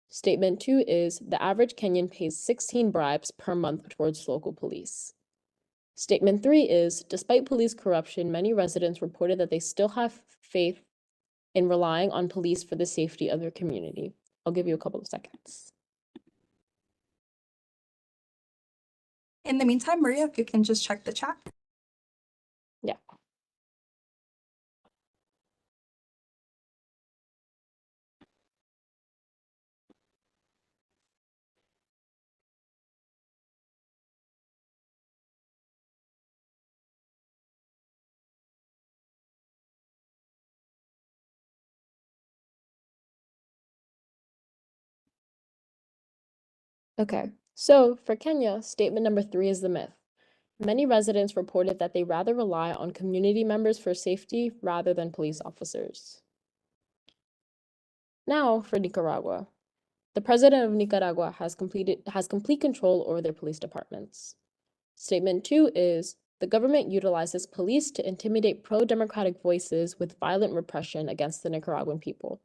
Statement 2 is the average Kenyan pays 16 bribes per month towards local police. Statement 3 is despite police corruption, many residents reported that they still have faith in relying on police for the safety of their community. I'll give you a couple of seconds. In the meantime, Maria, if you can just check the chat. Yeah. Okay, so for Kenya, statement number 3 is the myth. Many residents reported that they rather rely on community members for safety rather than police officers. Now for Nicaragua. The president of Nicaragua has complete control over their police departments. Statement 2 is the government utilizes police to intimidate pro-democratic voices with violent repression against the Nicaraguan people.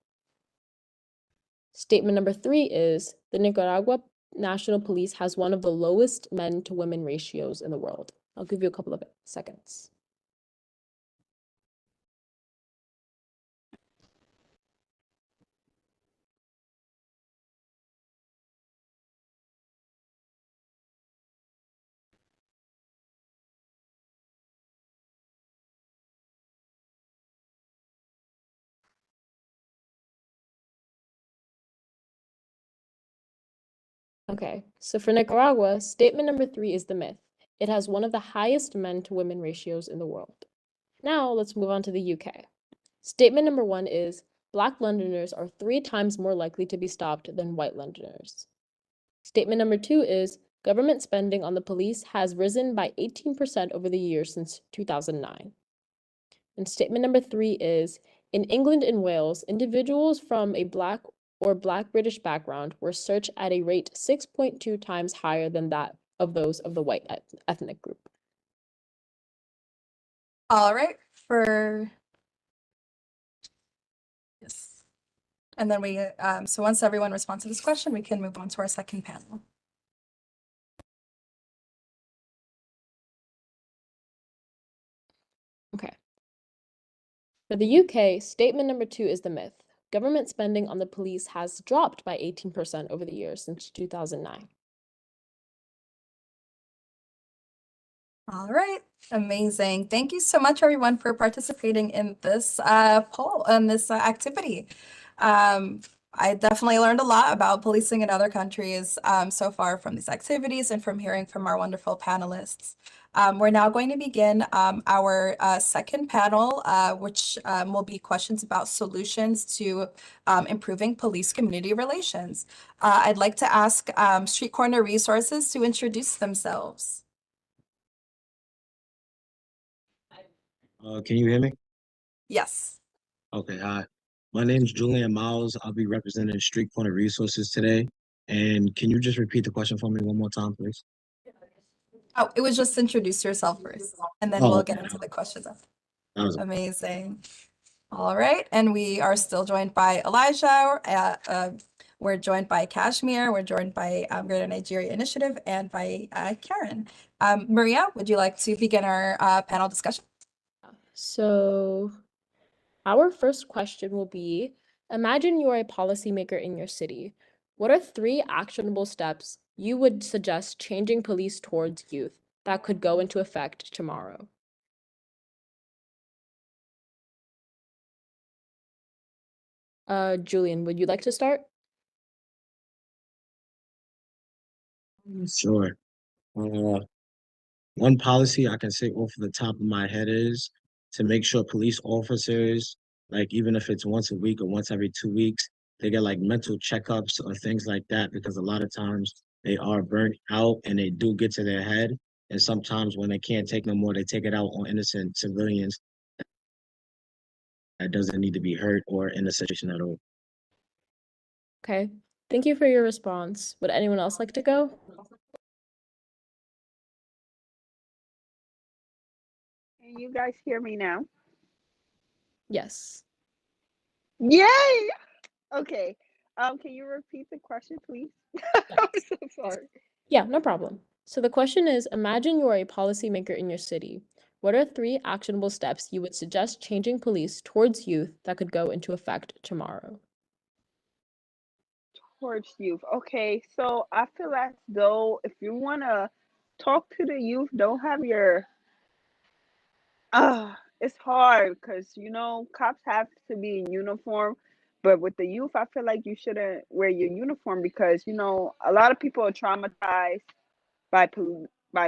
Statement number 3 is the Nicaragua National Police has one of the lowest men to women ratios in the world. I'll give you a couple of seconds. Okay, so for Nicaragua, statement number 3 is the myth. It has one of the highest men to women ratios in the world. Now let's move on to the UK. Statement number 1 is Black Londoners are 3 times more likely to be stopped than white Londoners. Statement number 2 is government spending on the police has risen by 18% over the years since 2009. And statement number 3 is in England and Wales, individuals from a Black or Black British background were searched at a rate 6.2 times higher than that of those of the white ethnic group. All right, yes. And then we, so once everyone responds to this question, we can move on to our second panel. Okay. For the UK, statement number 2 is the myth. Government spending on the police has dropped by 18% over the years since 2009. All right, amazing. Thank you so much, everyone, for participating in this poll and this activity. I definitely learned a lot about policing in other countries so far from these activities and from hearing from our wonderful panelists. We're now going to begin our second panel, which will be questions about solutions to improving police community relations. I'd like to ask Street Corner Resources to introduce themselves. Can you hear me? Yes. Okay, hi. My name is Julian Miles. I'll be representing Street Corner Resources today. And can you just repeat the question for me one more time, please? Oh, it was just introduce yourself first, and then Oh, we'll okay. get into the questions after. That was Amazing. All right, and we are still joined by Elijah. We're joined by Kashmir. We're joined by Greater Nigeria Initiative and by Karen. Maria, would you like to begin our panel discussion? So our first question will be, imagine you're a policymaker in your city. What are 3 actionable steps you would suggest changing police towards youth that could go into effect tomorrow? Julian, would you like to start? Sure. One policy I can say off the top of my head is to make sure police officers, like even if it's once a week or once every 2 weeks, they get like mental checkups or things like that, because a lot of times they are burnt out and they do get to their head. And sometimes when they can't take no more, they take it out on innocent civilians that doesn't need to be hurt or in a situation at all. Okay, thank you for your response. Would anyone else like to go? Can you guys hear me now? Yes. Yay! Okay. Can you repeat the question, please? I'm so sorry. Yeah, no problem. So the question is, imagine you are a policymaker in your city. What are 3 actionable steps you would suggest changing police towards youth that could go into effect tomorrow? Towards youth. Okay, so I feel as though if you wanna talk to the youth, don't have your it's hard because cops have to be in uniform, but with the youth, I feel like you shouldn't wear your uniform because a lot of people are traumatized by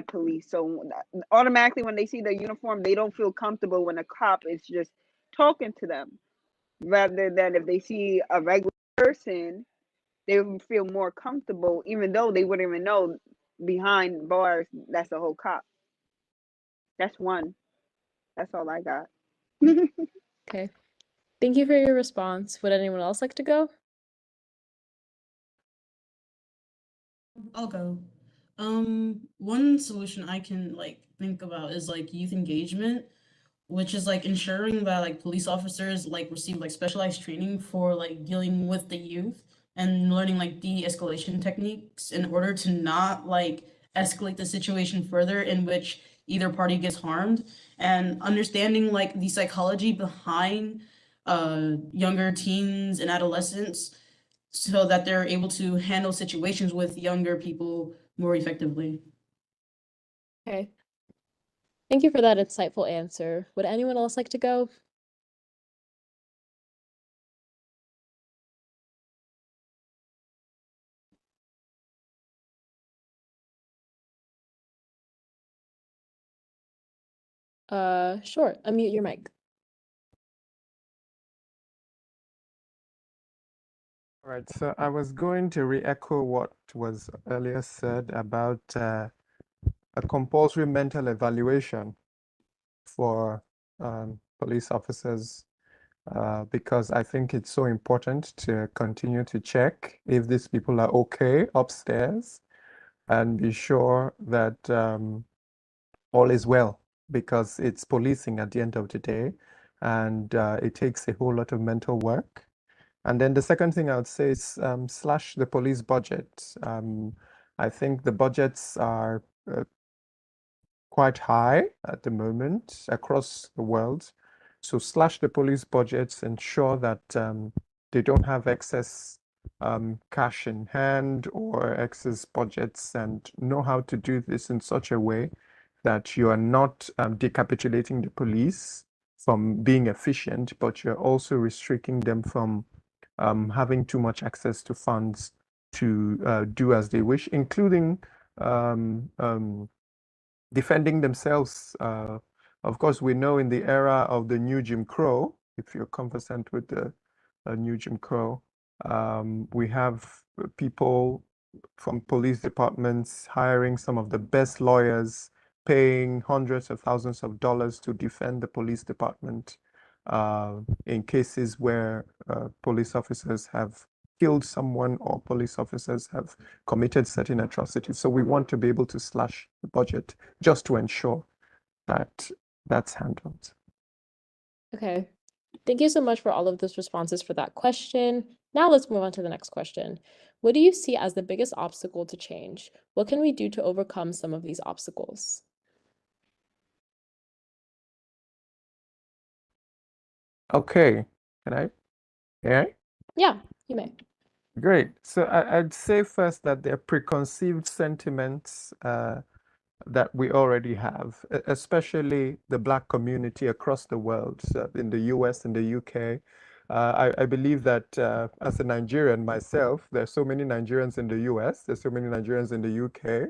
police. So automatically, when they see the uniform, they don't feel comfortable when a cop is just talking to them. Rather than if they see a regular person, they would feel more comfortable, even though they wouldn't even know behind bars that's a whole cop. That's one. That's all I got. Okay. Thank you for your response. Would anyone else like to go? I'll go. One solution I can think about is youth engagement, which is ensuring that police officers receive specialized training for dealing with the youth and learning de-escalation techniques in order to not escalate the situation further in which either party gets harmed, and understanding the psychology behind younger teens and adolescents so that they're able to handle situations with younger people more effectively. Okay. Thank you for that insightful answer. Would anyone else like to go? Sure. Unmute your mic. All right, so I was going to re-echo what was earlier said about a compulsory mental evaluation for police officers, because I think it's so important to continue to check if these people are okay upstairs and be sure that all is well, because it's policing at the end of the day, and it takes a whole lot of mental work. And then the second thing I would say is slash the police budget. I think the budgets are quite high at the moment across the world. So slash the police budgets, ensure that they don't have excess cash in hand or excess budgets, and know how to do this in such a way that you are not decapitulating the police from being efficient, but you're also restricting them from having too much access to funds to do as they wish, including defending themselves. Of course, we know in the era of the new Jim Crow, if you're conversant with the new Jim Crow, we have people from police departments hiring some of the best lawyers, paying hundreds of thousands of dollars to defend the police department in cases where police officers have killed someone or police officers have committed certain atrocities. So we want to be able to slash the budget just to ensure that that's handled. Okay. Thank you so much for all of those responses for that question. Now let's move on to the next question. What do you see as the biggest obstacle to change? What can we do to overcome some of these obstacles? Okay, can I? Yeah? Yeah, you may. Great. So I'd say first that there are preconceived sentiments that we already have, especially the Black community across the world, in the US and the UK. I believe that as a Nigerian myself, there's so many Nigerians in the US, there's so many Nigerians in the UK,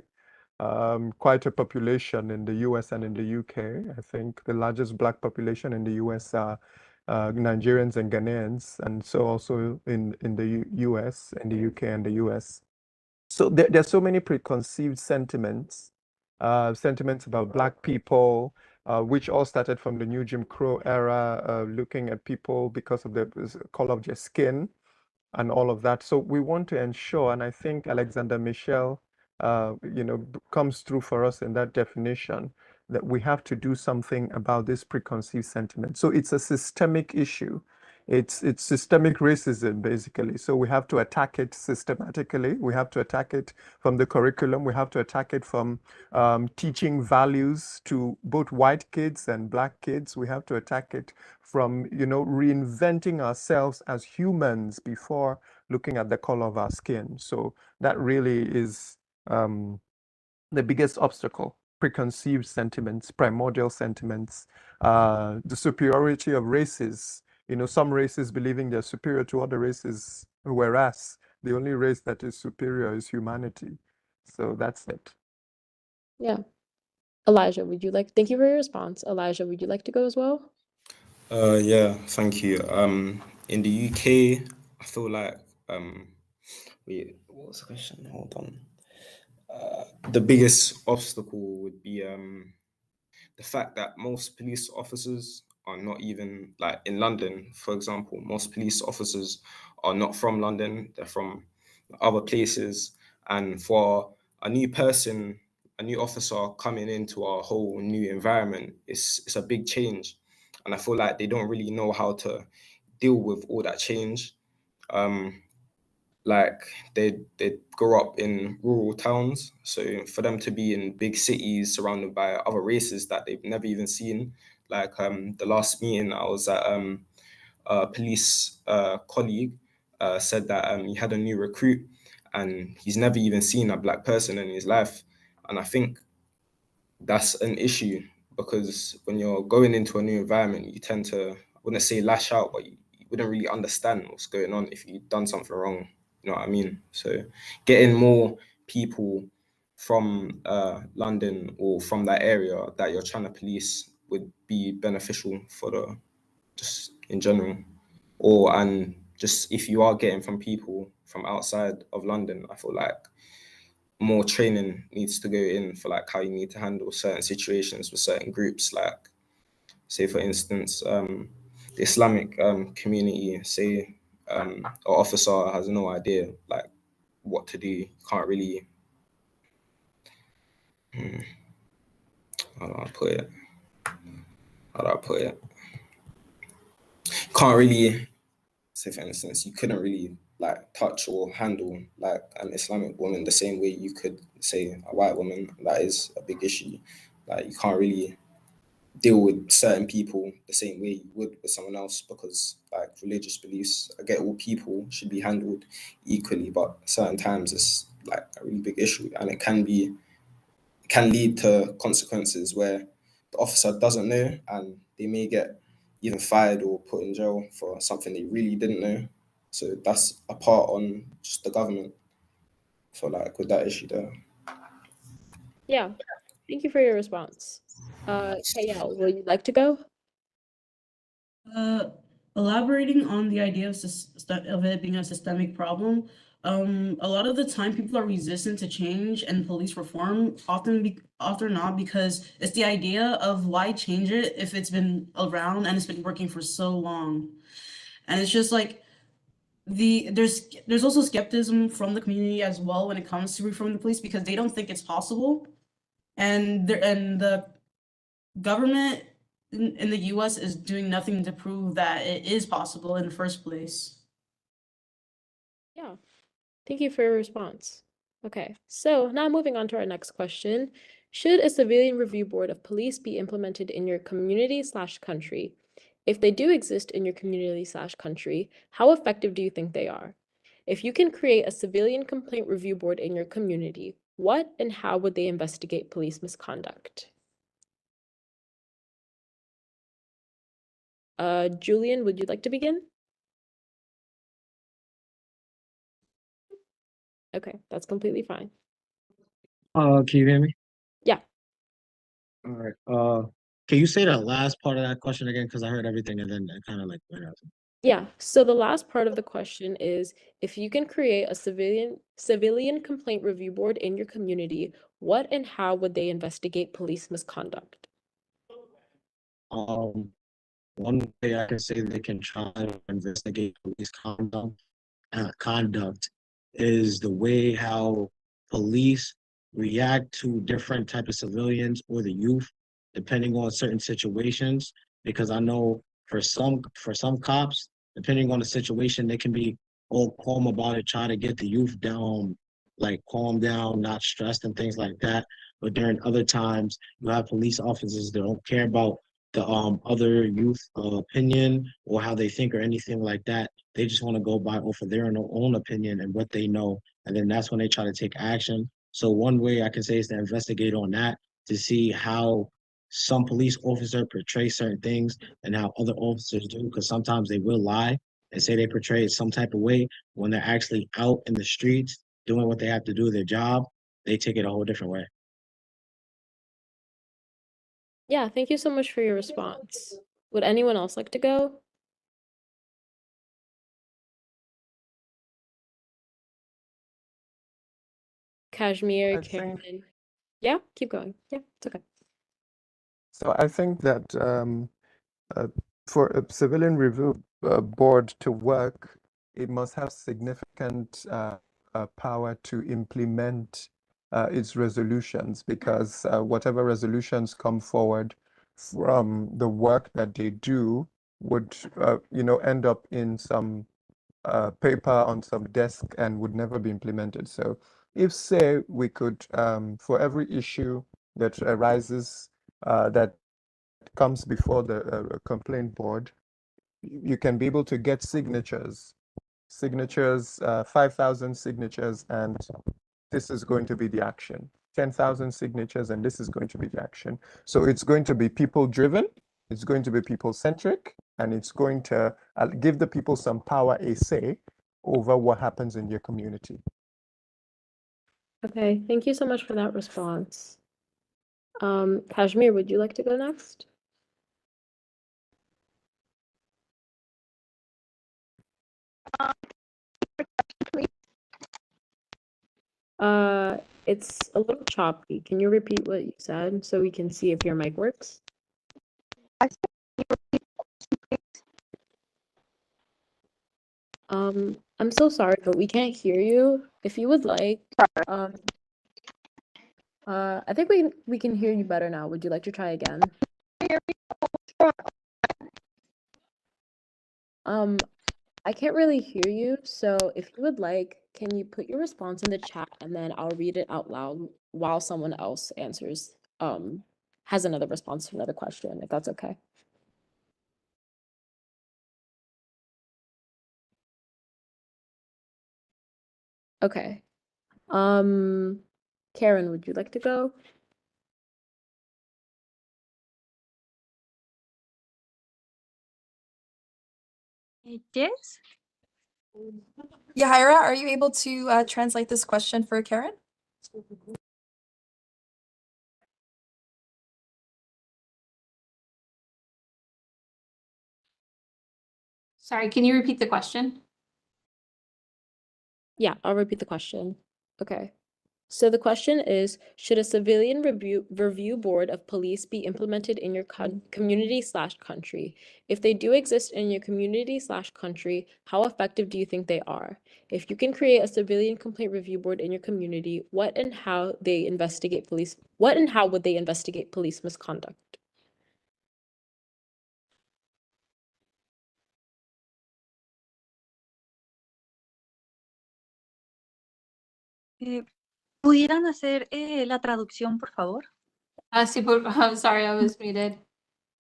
quite a population in the US and in the UK. I think the largest Black population in the US are Nigerians and Ghanaians, and so also in the US and the UK and the US. So there's so many preconceived sentiments, sentiments about Black people, which all started from the new Jim Crow era, looking at people because of the color of their skin and all of that. So we want to ensure, and I think Alexander Michel, comes through for us in that definition, that we have to do something about this preconceived sentiment. So it's a systemic issue. It's systemic racism, basically. So we have to attack it systematically. We have to attack it from the curriculum. We have to attack it from teaching values to both white kids and black kids. We have to attack it from, reinventing ourselves as humans before looking at the color of our skin. So that really is the biggest obstacle. Preconceived sentiments, primordial sentiments, the superiority of races. Some races believing they're superior to other races, whereas the only race that is superior is humanity. So that's it. Yeah. Elijah, thank you for your response. Elijah, would you like to go as well? Yeah, thank you. In the UK, I feel like wait, what was the question? Hold on. The biggest obstacle would be the fact that most police officers are not even like in London, for example, most police officers are not from London, they're from other places. And for a new person, a new officer coming into a whole new environment, it's a big change. And I feel like they don't really know how to deal with all that change. Like they grow up in rural towns, so for them to be in big cities surrounded by other races that they've never even seen, like the last meeting I was at, a police colleague said that he had a new recruit and he's never even seen a black person in his life. And I think that's an issue because when you're going into a new environment, you tend to, I wouldn't say lash out, but you wouldn't really understand what's going on if you've done something wrong. You know what I mean? So getting more people from London or from that area that you're trying to police would be beneficial for the, just in general. And just if you are getting from people from outside of London, I feel like more training needs to go in for like how you need to handle certain situations with certain groups. Like, say for instance, the Islamic community. Say an officer has no idea like what to do. Can't really. How do I put it? How do I put it? Can't really. Say for instance, you couldn't really like touch or handle like an Islamic woman the same way you could say a white woman. That is a big issue. Like you can't really deal with certain people the same way you would with someone else because like religious beliefs, I get all people should be handled equally, but certain times it's like a really big issue and it can lead to consequences where the officer doesn't know and they may get either fired or put in jail for something they really didn't know. So that's a part on just the government for like with that issue there. Yeah. Thank you for your response. KL, would you like to go? Elaborating on the idea of it being a systemic problem, a lot of the time people are resistant to change and police reform, often not because it's the idea of why change it if it's been around and it's been working for so long. And it's just like there's also skepticism from the community as well when it comes to reforming the police because they don't think it's possible. And the government in the US is doing nothing to prove that it is possible in the first place. Yeah. Thank you for your response. Okay, so now moving on to our next question. Should a civilian review board of police be implemented in your community/country? If they do exist in your community/country, how effective do you think they are? If you can create a civilian complaint review board in your community, what and how would they investigate police misconduct? Julian, would you like to begin? Okay, that's completely fine. Can you hear me? Yeah. All right. Can you say the last part of that question again? Because I heard everything and then it kind of like went out. Yeah, so the last part of the question is if you can create a civilian complaint review board in your community, what and how would they investigate police misconduct? One way I can say they can try to investigate police conduct is the way how police react to different type of civilians or the youth. depending on certain situations, because I know for some cops, depending on the situation, they can be all calm about it, try to get the youth down, like calm down, not stressed and things like that. But during other times, you have police officers that don't care about the other youth opinion or how they think or anything like that. They just want to go by off of their own opinion and what they know, and then that's when they try to take action. So one way I can say is to investigate on that to see how some police officer portray certain things and how other officers do, because sometimes they will lie and say they portray it some type of way when they're actually out in the streets doing what they have to do their job. They take it a whole different way. Yeah, thank you so much for your response. Would anyone else like to go? Kashmir, I think Karen. Yeah, keep going. Yeah, it's okay. so. I think that for a civilian review board to work, it must have significant power to implement its resolutions, because whatever resolutions come forward from the work that they do would, end up in some paper on some desk and would never be implemented. So if, say, we could, for every issue that arises that comes before the complaint board, you can be able to get signatures, 5,000 signatures, and this is going to be the action. 10,000 signatures, and this is going to be the action. So it's going to be people driven, it's going to be people centric, and it's going to give the people some power, a say over what happens in your community. Okay, thank you so much for that response. Kashmir, would you like to go next? It's a little choppy. Can you repeat what you said so we can see if your mic works? I'm so sorry, but we can't hear you. If you would like, I think we can hear you better now. Would you like to try again? I can't really hear you, so if you would like, can you put your response in the chat and then I'll read it out loud while someone else answers, has another response to another question, if that's okay. Okay. Karen, would you like to go? Yes. Yahaira, are you able to translate this question for Karen? Sorry, can you repeat the question? Yeah, I'll repeat the question. Okay. So the question is, should a civilian review board of police be implemented in your community/country? If they do exist in your community/country, how effective do you think they are? If you can create a civilian complaint review board in your community, what and how would they investigate police misconduct? ¿Pudieran hacer la traducción, por favor? Sí, I'm sorry, I was muted.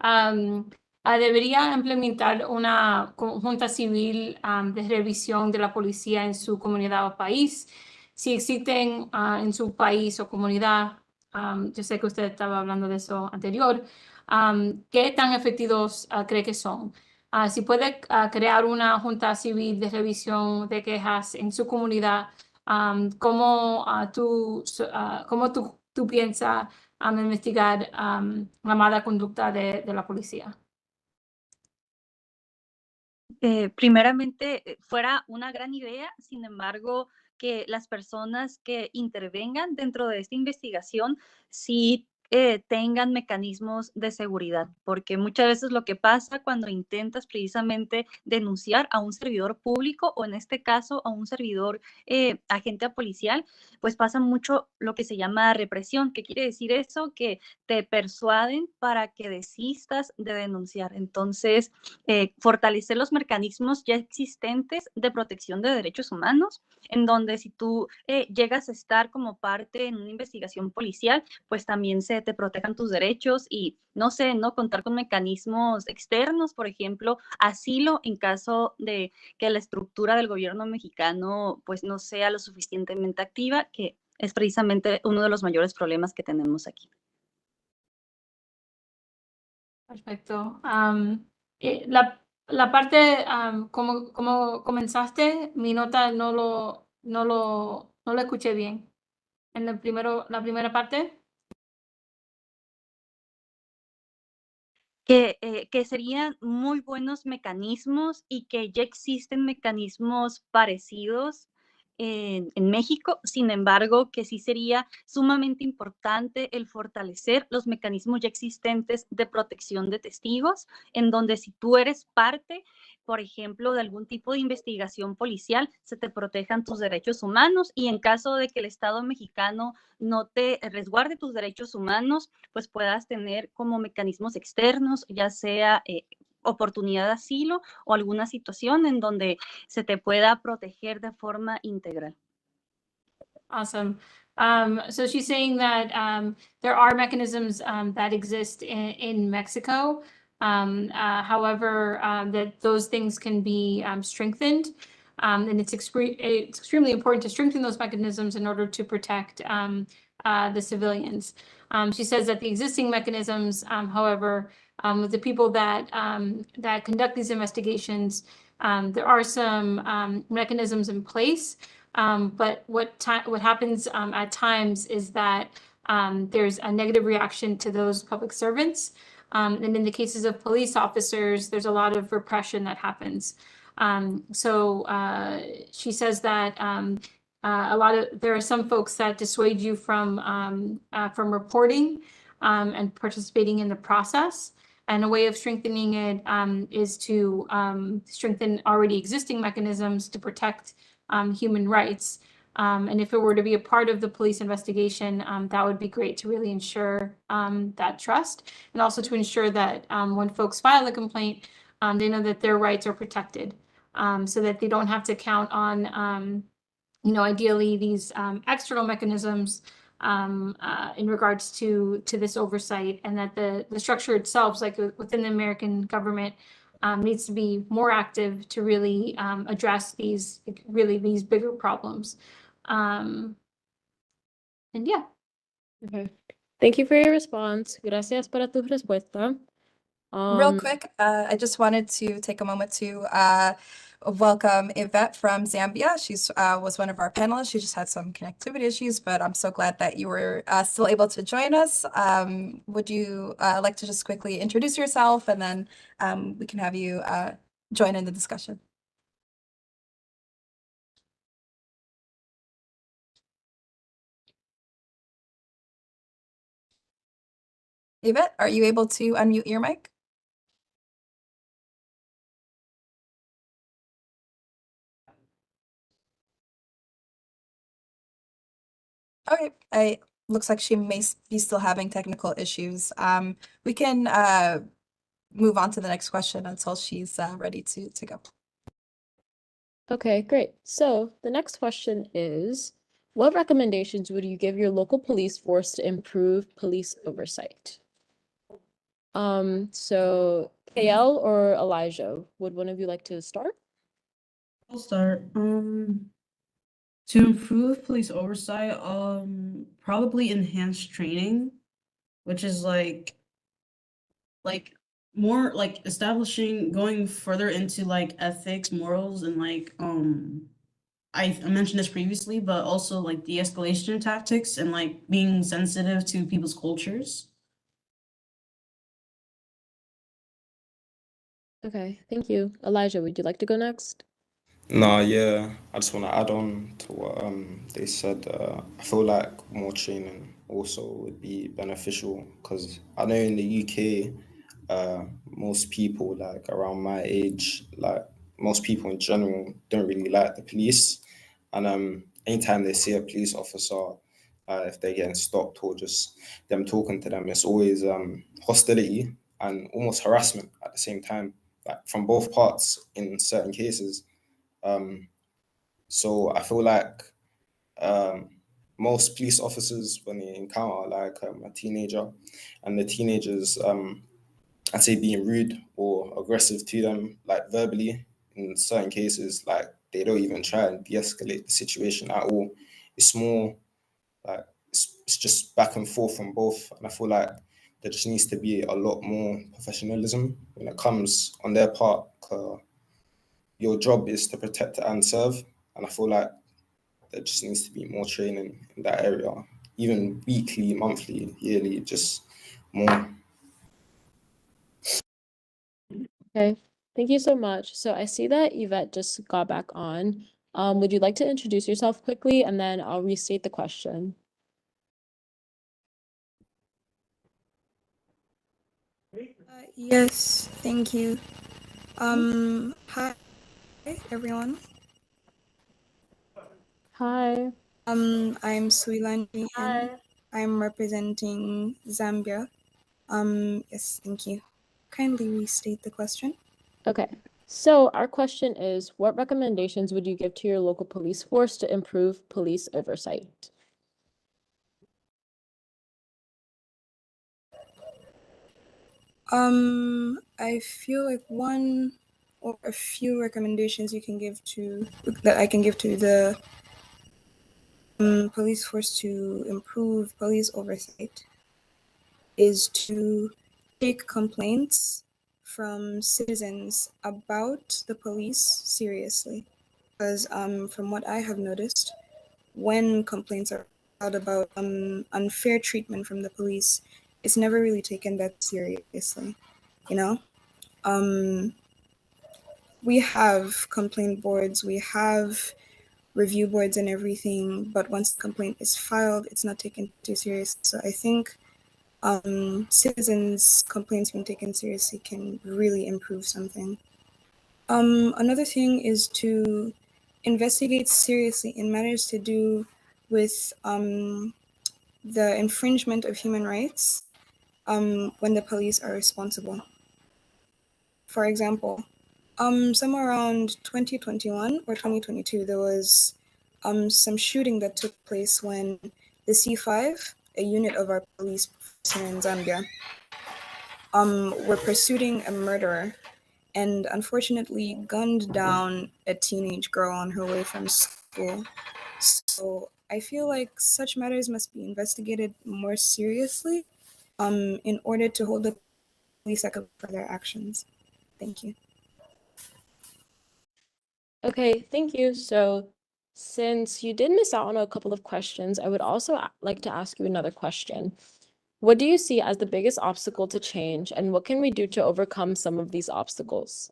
Debería implementar una junta civil de revisión de la policía en su comunidad o país. Si existen en su país o comunidad, yo sé que usted estaba hablando de eso anterior, ¿qué tan efectivos cree que son? Si puede crear una junta civil de revisión de quejas en su comunidad, ¿cómo tú piensas investigar la mala conducta de la policía? Primeramente, fuera una gran idea, sin embargo, que las personas que intervengan dentro de esta investigación sí tengan mecanismos de seguridad, porque muchas veces lo que pasa cuando intentas precisamente denunciar a un servidor público o en este caso a un servidor agente policial, pues pasa mucho lo que se llama represión. ¿Qué quiere decir eso? Que te persuaden para que desistas de denunciar. Entonces, fortalecer los mecanismos ya existentes de protección de derechos humanos, en donde si tú llegas a estar como parte en una investigación policial, pues también se te protejan tus derechos y, no sé, ¿no? Contar con mecanismos externos, por ejemplo, asilo en caso de que la estructura del gobierno mexicano pues no sea lo suficientemente activa, que es precisamente uno de los mayores problemas que tenemos aquí. Perfecto. La parte, como comenzaste, mi nota no lo escuché bien. En la primera parte. Que serían muy buenos mecanismos y que ya existen mecanismos parecidos en México. Sin embargo, que sí sería sumamente importante el fortalecer los mecanismos ya existentes de protección de testigos, en donde si tú eres parte, por ejemplo, de algún tipo de investigación policial, se te protejan tus derechos humanos y en caso de que el Estado mexicano no te resguarde tus derechos humanos, pues puedas tener como mecanismos externos, ya sea oportunidad de asilo o alguna situación en donde se te pueda proteger de forma integral. Awesome. So she's saying that there are mechanisms that exist in Mexico. However, that those things can be strengthened. And it's extremely important to strengthen those mechanisms in order to protect the civilians. She says that the existing mechanisms, however, with the people that conduct these investigations, there are some mechanisms in place. But what happens at times is that there's a negative reaction to those public servants. And in the cases of police officers, there's a lot of repression that happens. So she says that there are some folks that dissuade you from reporting and participating in the process. And a way of strengthening it is to strengthen already existing mechanisms to protect human rights. And if it were to be a part of the police investigation, that would be great to really ensure that trust, and also to ensure that when folks file a complaint, they know that their rights are protected, so that they don't have to count on, ideally these external mechanisms in regards to this oversight, and that the structure itself, like within the American government, needs to be more active to really address these bigger problems. And yeah. Okay. Thank you for your response. Gracias para tu respuesta. Real quick, I just wanted to take a moment to welcome Yvette from Zambia. She's was one of our panelists. She just had some connectivity issues, but I'm so glad that you were still able to join us. Would you like to just quickly introduce yourself, and then we can have you join in the discussion? Yvette, are you able to unmute your mic? Okay, looks like she may be still having technical issues. We can move on to the next question until she's ready to go. Okay, great. So the next question is, what recommendations would you give your local police force to improve police oversight? So KL or Elijah, would one of you like to start? I'll start. To improve police oversight, probably enhance training, which is like more like establishing, going further into like ethics, morals, and like I mentioned this previously, but also like de-escalation tactics and like being sensitive to people's cultures. Okay, thank you. Elijah, would you like to go next? Nah, yeah, I just want to add on to what they said. I feel like more training also would be beneficial because I know in the UK, most people like around my age, like most people in general, don't really like the police, and anytime they see a police officer, if they're getting stopped or just them talking to them, it's always hostility and almost harassment at the same time, like from both parts in certain cases. Um, so I feel like um, most police officers, when they encounter like a teenager, and the teenagers, I'd say being rude or aggressive to them, like verbally, in certain cases, like they don't even try and de-escalate the situation at all. It's more like it's just back and forth from both, and I feel like there just needs to be a lot more professionalism when it comes on their part. Your job is to protect and serve, and I feel like there just needs to be more training in that area, even weekly, monthly, yearly, just more. Okay, thank you so much. So I see that Yvette just got back on. Would you like to introduce yourself quickly and then I'll restate the question? Yes, thank you. Hi everyone. Hi. I'm Suilanji and I'm representing Zambia. Yes, thank you. Kindly restate the question. Okay, so our question is, what recommendations would you give to your local police force to improve police oversight? I feel like one or a few recommendations that I can give to the police force to improve police oversight is to take complaints from citizens about the police seriously. Because from what I have noticed, when complaints are filed about unfair treatment from the police, it's never really taken that seriously. You know, we have complaint boards, we have review boards and everything, but once the complaint is filed, it's not taken too serious. So I think citizens' complaints being taken seriously can really improve something. Another thing is to investigate seriously in matters to do with the infringement of human rights when the police are responsible. For example, somewhere around 2021 or 2022, there was some shooting that took place when the C5, a unit of our police force here in Zambia, were pursuing a murderer and unfortunately gunned down a teenage girl on her way from school. So I feel like such matters must be investigated more seriously in order to hold the police accountable for their actions. Thank you. Okay, thank you. So since you did miss out on a couple of questions, I would also like to ask you another question. What do you see as the biggest obstacle to change, and what can we do to overcome some of these obstacles?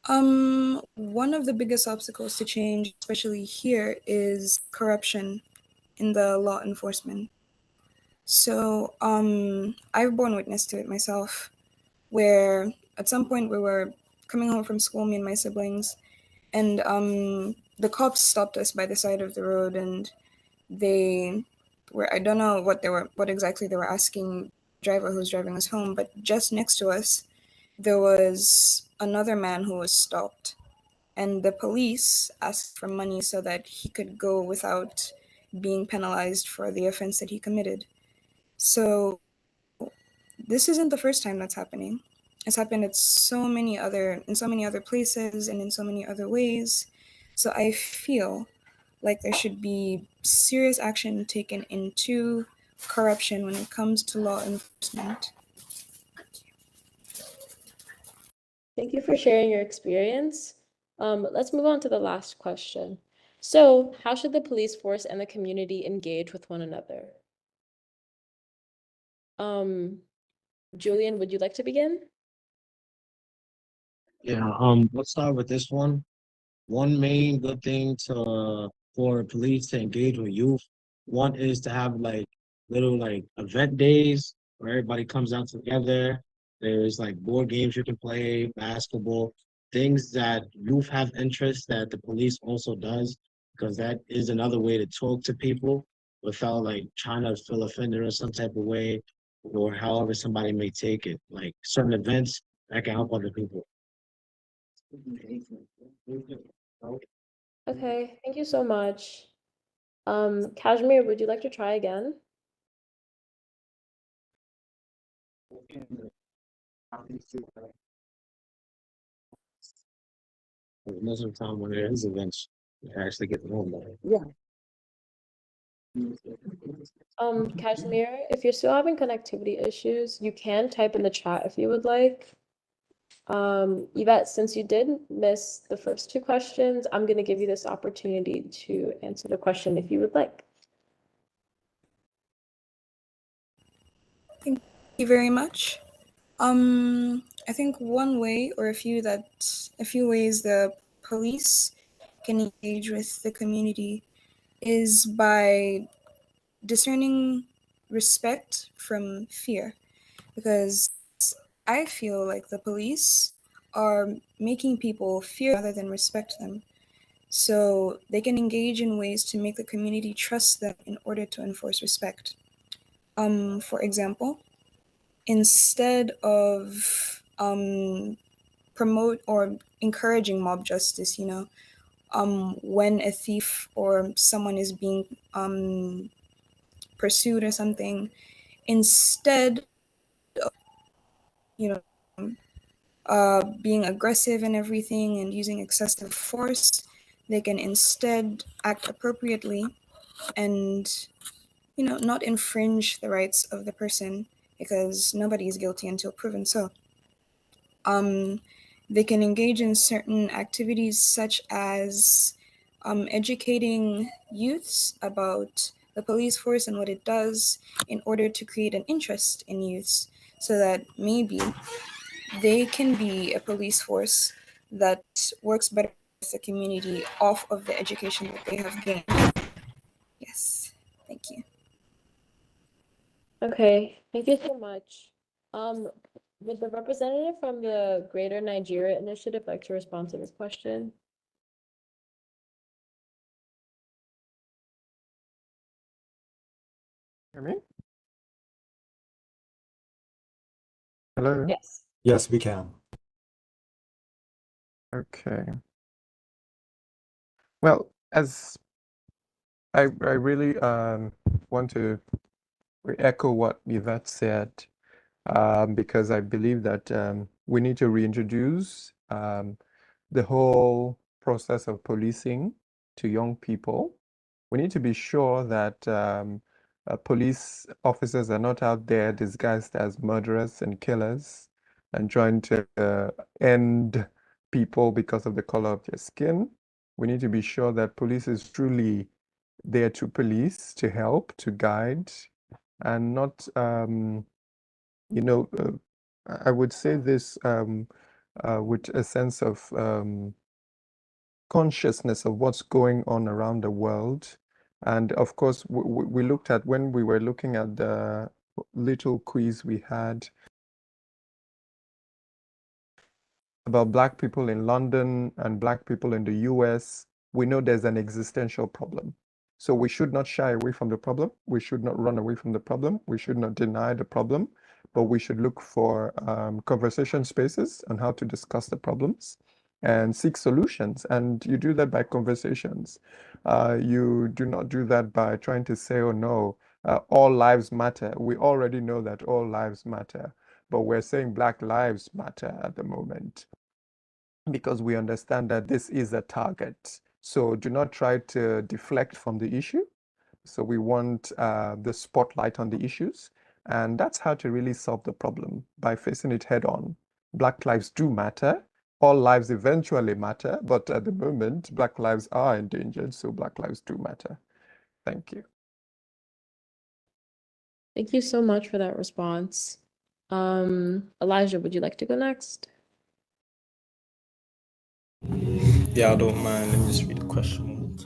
One of the biggest obstacles to change, especially here, is corruption in the law enforcement. So, I've borne witness to it myself, where at some point we were coming home from school, me and my siblings, and the cops stopped us by the side of the road, and they were, I don't know what exactly they were asking the driver who was driving us home, but just next to us, there was another man who was stopped, and the police asked for money so that he could go without being penalized for the offense that he committed. So this isn't the first time that's happening. It's happened in so many other places and in so many other ways. So I feel like there should be serious action taken into corruption when it comes to law enforcement. Thank you for sharing your experience. Let's move on to the last question. So, how should the police force and the community engage with one another? Julian, would you like to begin? Yeah, let's start with this one. One main good thing to for police to engage with youth, one is to have like little like event days where everybody comes out together. There's like board games you can play, basketball, things that youth have interest that the police also does, because that is another way to talk to people without like trying to feel offended or some type of way, or however somebody may take it. Like certain events that can help other people. Okay, thank you so much. Kashmir, would you like to try again? Most of the time when there is events, you actually get to know about it. Yeah. Kashmir, if you're still having connectivity issues, you can type in the chat if you would like. Yvette, since you did miss the first two questions, I'm gonna give you this opportunity to answer the question if you would like. Thank you very much. I think one way or a few ways the police can engage with the community is by discerning respect from fear, because I feel like the police are making people fear rather than respect them. So they can engage in ways to make the community trust them in order to enforce respect. For example, instead of promote or encouraging mob justice, when a thief or someone is being pursued or something, instead of, you know, being aggressive and everything and using excessive force, they can instead act appropriately and, not infringe the rights of the person, because nobody is guilty until proven so. They can engage in certain activities such as educating youths about the police force and what it does in order to create an interest in youths, so that maybe they can be a police force that works better with the community off of the education that they have gained. Yes, thank you. Okay, thank you so much. Would the representative from the Greater Nigeria Initiative like to respond to this question? Hear me? Hello? Yes. Yes, we can. Okay. Well, as I really want to echo what Yvette said, because I believe that we need to reintroduce the whole process of policing to young people. We need to be sure that police officers are not out there disguised as murderers and killers and trying to end people because of the color of their skin. We need to be sure that police is truly there to police, to help, to guide, and not, I would say this with a sense of consciousness of what's going on around the world. And of course, we looked at, when we were looking at the little quiz we had about Black people in London and Black people in the US, we know there's an existential problem. So we should not shy away from the problem. We should not run away from the problem. We should not deny the problem, but we should look for conversation spaces on how to discuss the problems and seek solutions. And you do that by conversations. You do not do that by trying to say, oh no, all lives matter. We already know that all lives matter, but we're saying Black lives matter at the moment because we understand that this is a target. So do not try to deflect from the issue. So we want the spotlight on the issues. And that's how to really solve the problem, by facing it head on. Black lives do matter. All lives eventually matter, but at the moment, Black lives are endangered, so Black lives do matter. Thank you. Thank you so much for that response. Elijah, would you like to go next? Yeah, I don't mind. Let me just read the question one more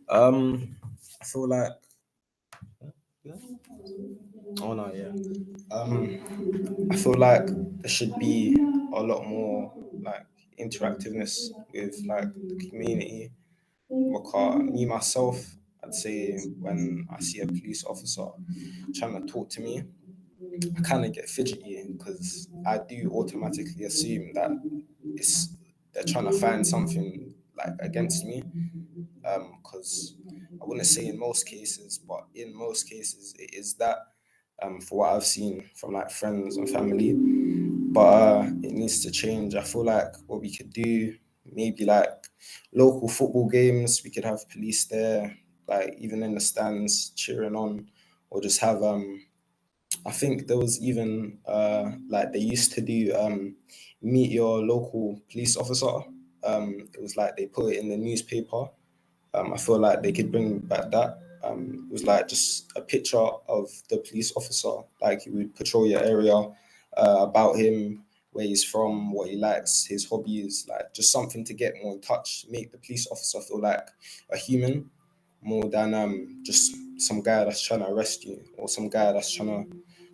time. I feel like, yeah. Oh no, yeah. I feel like there should be a lot more like interactiveness with like the community. Because me myself, I'd say when I see a police officer trying to talk to me, I kind of get fidgety because I do automatically assume that it's they're trying to find something like against me. Because I wouldn't say in most cases, but in most cases it is that. For what I've seen from like friends and family, but it needs to change. I feel like what we could do, maybe like local football games, we could have police there, like even in the stands cheering on, or just have I think there was even like they used to do meet your local police officer. It was like they put it in the newspaper. I feel like they could bring back that. It was like just a picture of the police officer, like he would patrol your area, about him, where he's from, what he likes, his hobbies, like just something to get more in touch, make the police officer feel like a human more than just some guy that's trying to arrest you or some guy that's trying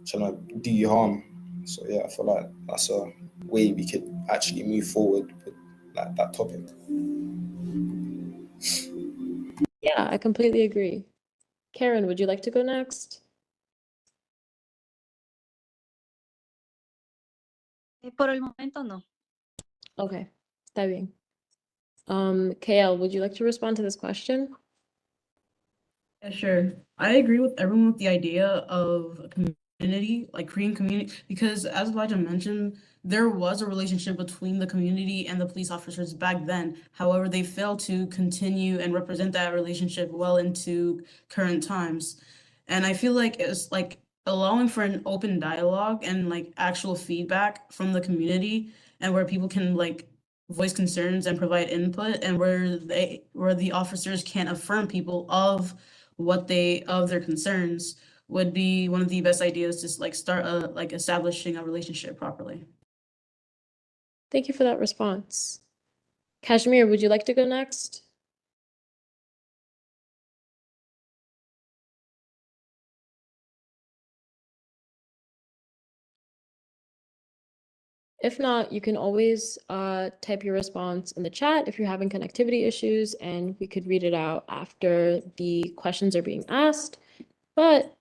to do you harm. So yeah, I feel like that's a way we could actually move forward with like that topic. Yeah, I completely agree. Karen, would you like to go next? Por el momento, no. Okay, está bien. KL, would you like to respond to this question? Yeah, sure. I agree with everyone with the idea of a community, like creating community, because as Elijah mentioned, there was a relationship between the community and the police officers back then. However, they failed to continue and represent that relationship well into current times. And I feel like it's like allowing for an open dialogue and like actual feedback from the community and where people can like voice concerns and provide input and where the officers can affirm people of their concerns would be one of the best ideas to like start like establishing a relationship properly. Thank you for that response. Kashmir, would you like to go next? If not, you can always type your response in the chat if you're having connectivity issues, and we could read it out after the questions are being asked. But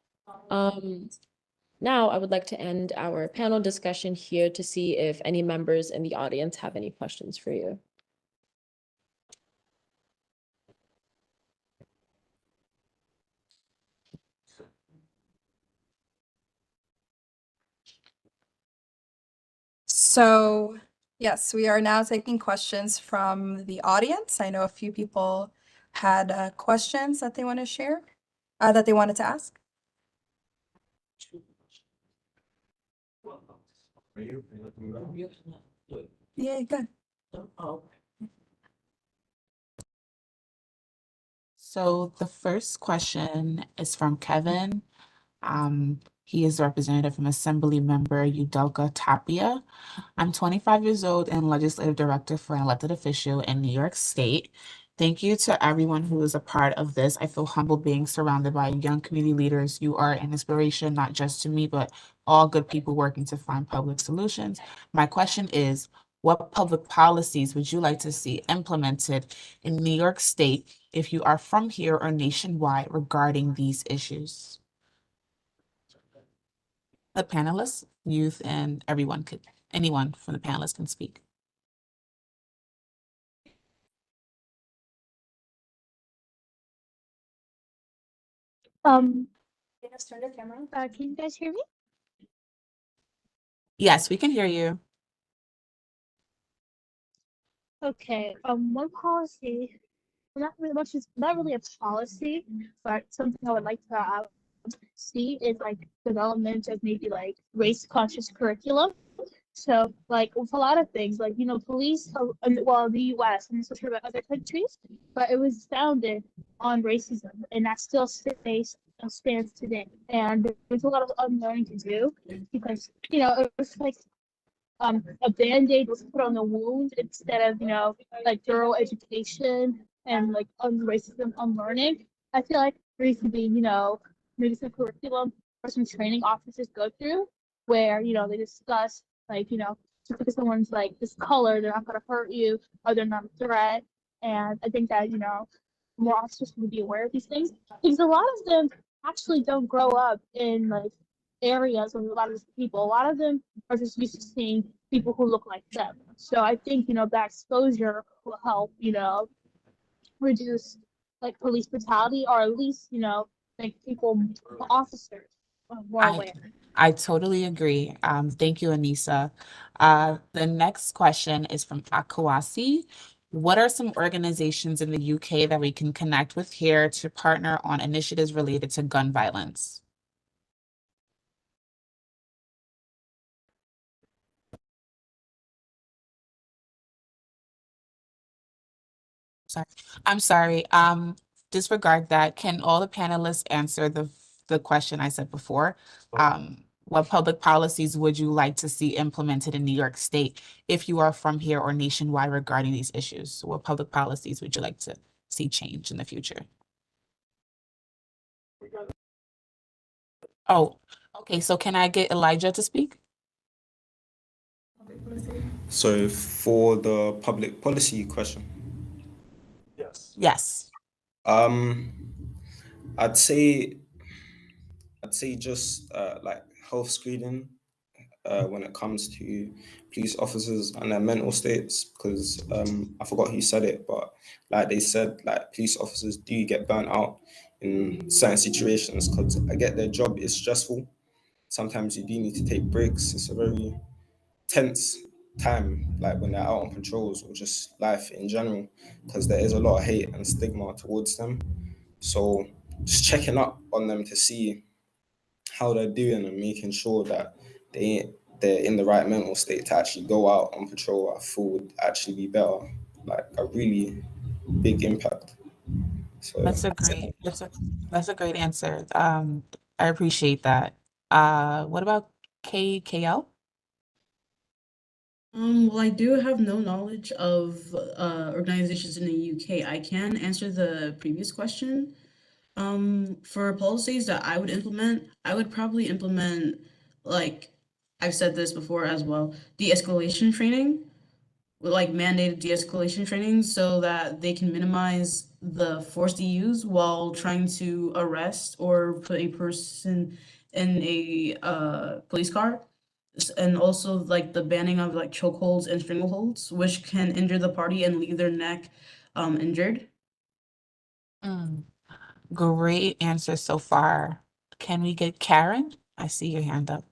now I would like to end our panel discussion here to see if any members in the audience have any questions for you. So, yes, we are now taking questions from the audience. I know a few people had questions that they want to share, that they wanted to ask. Yeah, good. So the first question is from Kevin. He is representative from Assembly Member Udoka Tapia. I'm 25 years old and legislative director for an elected official in New York State. Thank you to everyone who is a part of this. I feel humble being surrounded by young community leaders. You are an inspiration, not just to me, but all good people working to find public solutions. My question is, what public policies would you like to see implemented in New York State if you are from here or nationwide regarding these issues? The panelists, youth, and anyone from the panelists can speak. Can you guys hear me? Yes, we can hear you. Okay. One policy, not really much, not really a policy, but something I would like to see is like development of maybe like race conscious curriculum. So like with a lot of things, like police, well, the U.S. I'm not so sure about other countries, but it was founded on racism, and that still stands today. And there's a lot of unlearning to do because it was like a Band-Aid was put on the wound instead of, like thorough education and like racism unlearning. I feel like there needs to be, maybe some curriculum or some training officers go through where, they discuss like, just because someone's like this color, they're not gonna hurt you or they're not a threat. And I think that, more officers would be aware of these things because a lot of them actually don't grow up in like areas with a lot of these people. A lot of them are just used to seeing people who look like them. So I think, that exposure will help, reduce like police brutality or at least, make people, officers more I aware. I totally agree. Thank you, Anissa. The next question is from Akawasi. What are some organizations in the UK that we can connect with here to partner on initiatives related to gun violence? Sorry. I'm sorry. Disregard that. Can all the panelists answer the question I said before? What public policies would you like to see implemented in New York State if you are from here or nationwide regarding these issues? So what public policies would you like to see change in the future? Oh, okay. So can I get Elijah to speak? So for the public policy question, Yes. um, I'd say just like health screening when it comes to police officers and their mental states, because I forgot who said it, but like they said, like police officers do get burnt out in certain situations because I get their job is stressful. Sometimes you do need to take breaks. It's a very tense time, like when they're out on patrols or just life in general, because there is a lot of hate and stigma towards them. So just checking up on them to see how they're doing and making sure that they're in the right mental state to actually go out on patrol, I feel would actually be better, like a really big impact. So That's a that's a great answer. I appreciate that. What about KL? Well, I do have no knowledge of organizations in the UK. I can answer the previous question. For policies that I would implement, I would probably implement, like, I've said this before as well, de-escalation training, like mandated de-escalation training so that they can minimize the force they use while trying to arrest or put a person in a police car. And also like the banning of like chokeholds and strangleholds, which can injure the party and leave their neck injured. Mm, great answer so far. Can we get Karen? I see your hand up.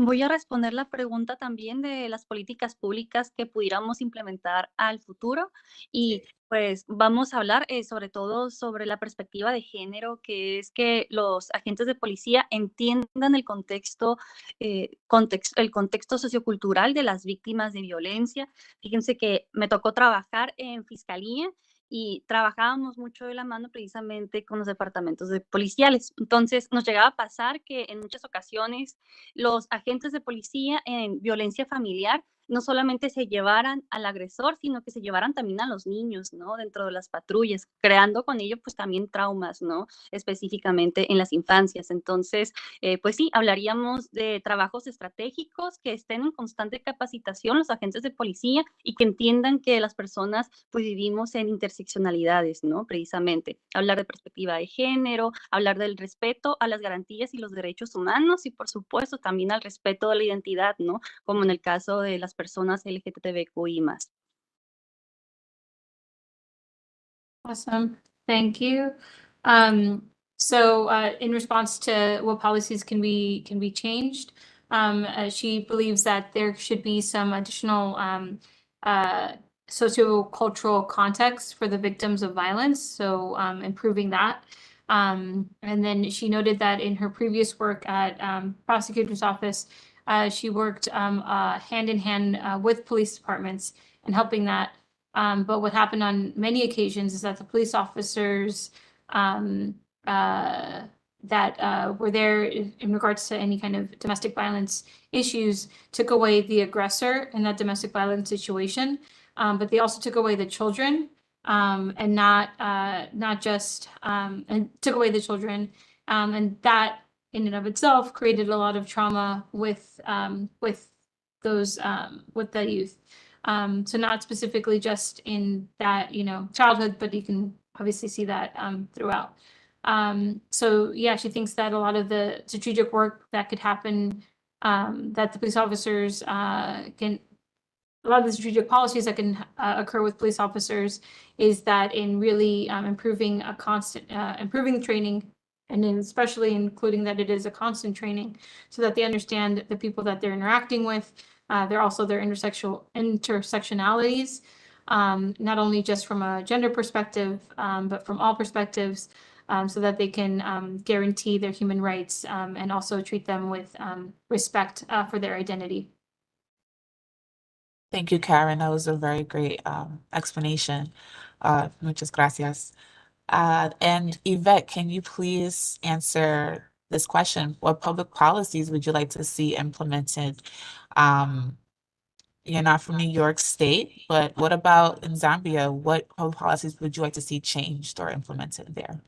Voy a responder la pregunta también de las políticas públicas que pudiéramos implementar al futuro y pues vamos a hablar sobre todo sobre la perspectiva de género, que es que los agentes de policía entiendan el el contexto sociocultural de las víctimas de violencia. Fíjense que me tocó trabajar en fiscalía y trabajábamos mucho de la mano precisamente con los departamentos de policiales. Entonces nos llegaba a pasar que en muchas ocasiones los agentes de policía en violencia familiar no solamente se llevaran al agresor, sino que se llevaran también a los niños, ¿no? Dentro de las patrullas, creando con ello pues también traumas, ¿no? Específicamente en las infancias. Entonces, pues sí, hablaríamos de trabajos estratégicos que estén en constante capacitación los agentes de policía y que entiendan que las personas pues vivimos en interseccionalidades, ¿no? Precisamente, hablar de perspectiva de género, hablar del respeto a las garantías y los derechos humanos y por supuesto también al respeto de la identidad, ¿no? Como en el caso de las personas LGTBQI más. Awesome. Thank you. In response to what policies can be changed, she believes that there should be some additional sociocultural context for the victims of violence. So improving that. And then she noted that in her previous work at prosecutor's office, she worked hand in hand with police departments and helping that. But what happened on many occasions is that the police officers that were there in regards to any kind of domestic violence issues took away the aggressor in that domestic violence situation, but they also took away the children, and not just and took away the children, and that in and of itself created a lot of trauma with those with the youth. So not specifically just in that, childhood, but you can obviously see that throughout. So yeah, she thinks that a lot of the strategic work that could happen, that the police officers can, a lot of the strategic policies that can occur with police officers is that in really improving the training, and then especially including that it is a constant training, so that they understand the people that they're interacting with. They're also their intersectionalities, not only just from a gender perspective, but from all perspectives, so that they can guarantee their human rights, and also treat them with respect for their identity. Thank you, Karen. That was a very great explanation. Muchas gracias. And Yvette, can you please answer this question? What public policies would you like to see implemented? You're not from New York State, but what about in Zambia? What public policies would you like to see changed or implemented there?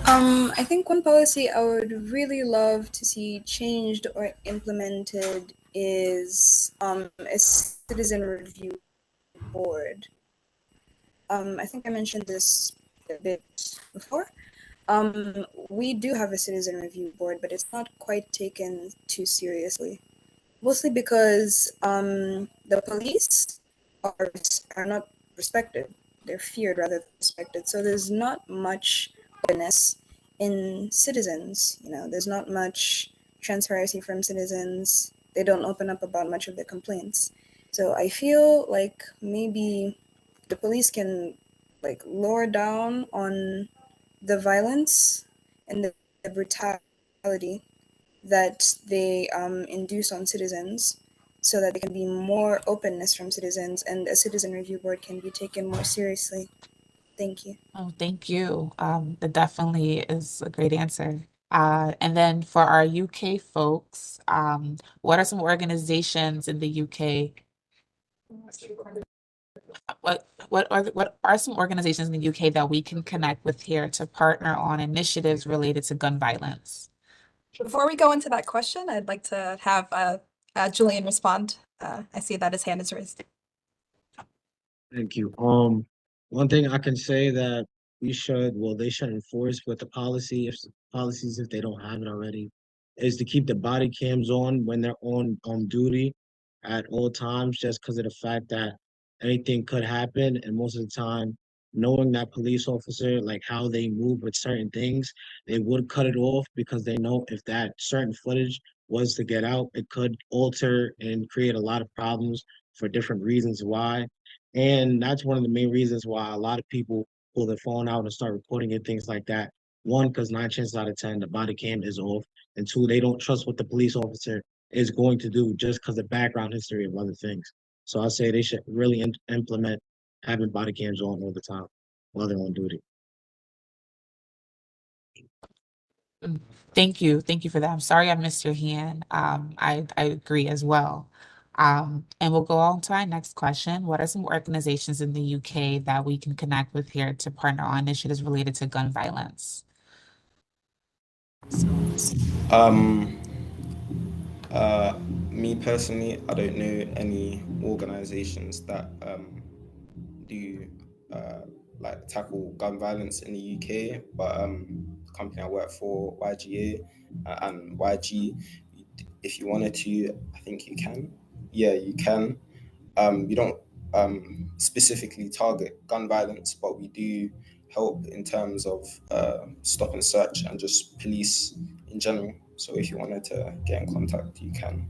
I think one policy I would really love to see changed or implemented is a citizen review board. I think I mentioned this a bit before. We do have a citizen review board, but it's not quite taken too seriously. Mostly because the police are not respected. They're feared rather than respected. So there's not much openness in citizens. There's not much transparency from citizens. They don't open up about much of their complaints. So I feel like maybe the police can lower down on the violence and the brutality that they induce on citizens, so that there can be more openness from citizens and a citizen review board can be taken more seriously. Thank you. Oh, thank you. That definitely is a great answer. And then for our UK folks, what are some organizations in the UK? What are some organizations in the UK that we can connect with here to partner on initiatives related to gun violence? Before we go into that question, I'd like to have Julian respond. I see that his hand is raised. Thank you. One thing I can say that they should enforce with the policies if they don't have it already, is to keep the body cams on when they're on duty at all times, just because of the fact that anything could happen, and most of the time, knowing that police officer, like how they move with certain things, they would cut it off because they know if that certain footage was to get out, it could alter and create a lot of problems for different reasons why. And that's one of the main reasons why a lot of people pull their phone out and start recording it, things like that. One, because 9 chances out of 10, the body cam is off. And two, they don't trust what the police officer is going to do just because of background history of other things. So I say they should really implement having body cams on all the time while they're on duty. Thank you. Thank you for that. I'm sorry I missed your hand. I agree as well. And we'll go on to our next question. What are some organizations in the UK that we can connect with here to partner on initiatives related to gun violence? Me personally, I don't know any organizations that do like tackle gun violence in the UK, but the company I work for, YGA and YG, if you wanted to, I think you can. Yeah, you can. We don't specifically target gun violence, but we do help in terms of stop and search and just police in general. So if you wanted to get in contact, you can.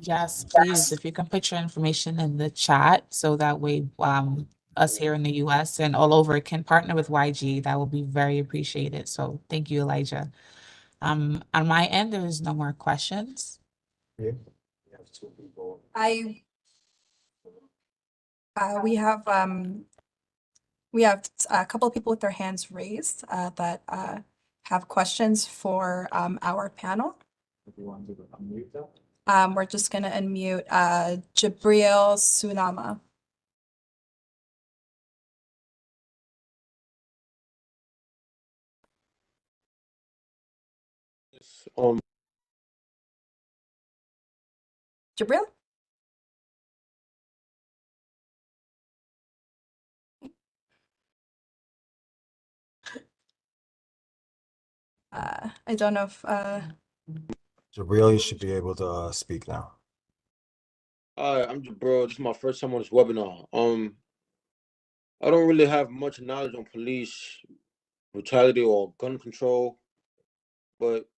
Yes, please. If you can put your information in the chat so that way us here in the US and all over can partner with YG, that will be very appreciated. So thank you, Elijah. On my end, there is no more questions. We have We have a couple of people with their hands raised that have questions for our panel. We're just going to unmute Jabril Sunama. Jabril? I don't know if Jabril, you should be able to speak now. Hi, I'm Jabril. This is my first time on this webinar. I don't really have much knowledge on police brutality or gun control, but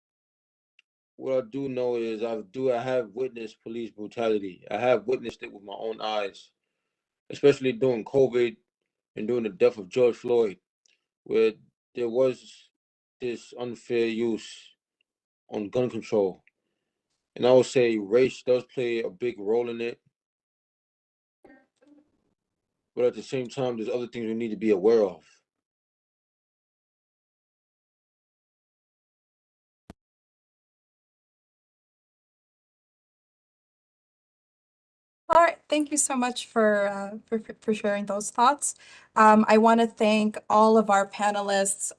what I do know is I have witnessed police brutality. I have witnessed it with my own eyes, especially during COVID and during the death of George Floyd, where there was this unfair use on gun control. And I would say race does play a big role in it. But at the same time, there's other things we need to be aware of. All right, thank you so much for sharing those thoughts. I want to thank all of our panelists.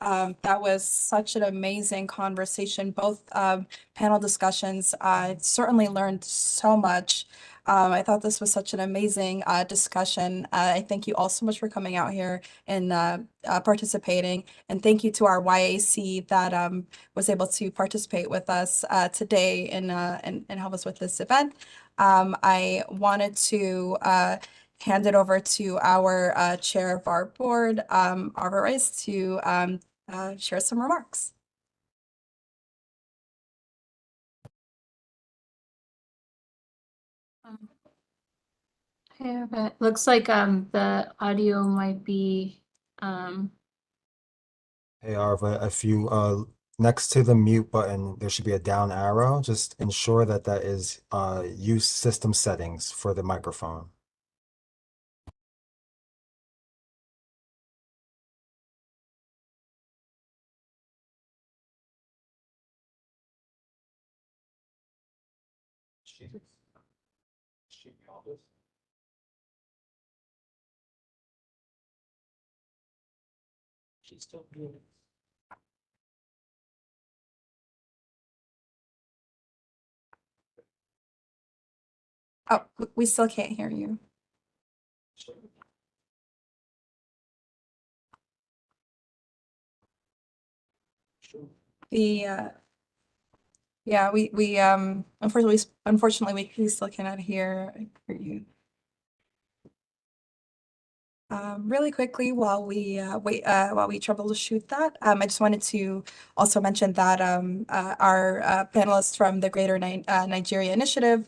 That was such an amazing conversation, both panel discussions. I certainly learned so much. I thought this was such an amazing discussion. I thank you all so much for coming out here and participating. And thank you to our YAC that was able to participate with us today and help us with this event. I wanted to hand it over to our chair of our board, Arva Rice, to share some remarks. Yeah, but looks like the audio might be Hey, Arva, if you next to the mute button, there should be a down arrow. Just ensure that that is use system settings for the microphone. She's still muted. Oh, we still can't hear you. The yeah, we unfortunately we still cannot hear you. Really quickly, while we while we troubleshoot that, I just wanted to also mention that our panelist from the Greater Nigeria Initiative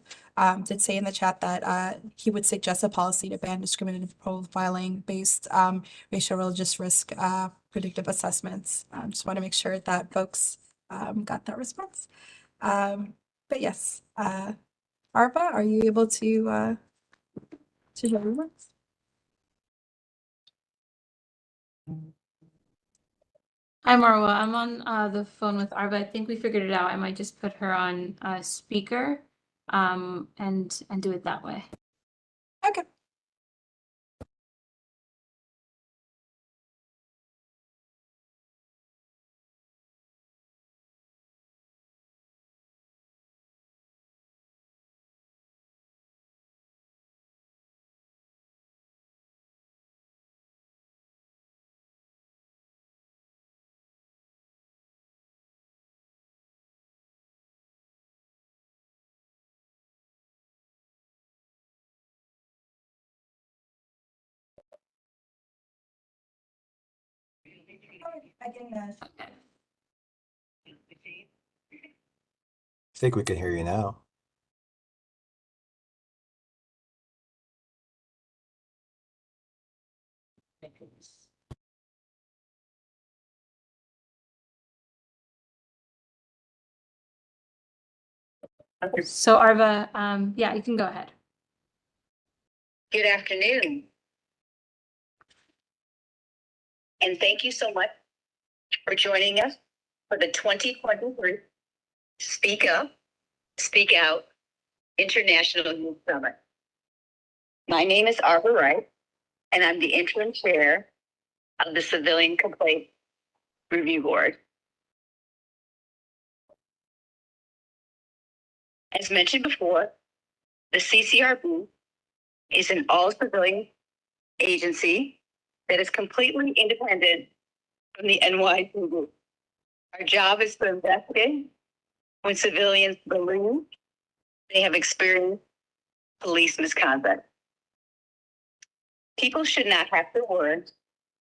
did say in the chat that he would suggest a policy to ban discriminative profiling based racial religious risk predictive assessments. Just want to make sure that folks got that response. But yes, Arva, are you able to share remarks? Hi Marwa, I'm on the phone with Arva. I think we figured it out. I might just put her on speaker and do it that way. Okay. I think we can hear you now. So Arva, yeah, you can go ahead. Good afternoon. And thank you so much for joining us for the 2023 Speak Up, Speak Out International Youth Summit. My name is Arbor Wright, and I'm the interim chair of the Civilian Complaint Review Board. As mentioned before, the CCRB is an all-civilian agency that is completely independent from the NYPD. Our job is to investigate when civilians believe they have experienced police misconduct. People should not have to worry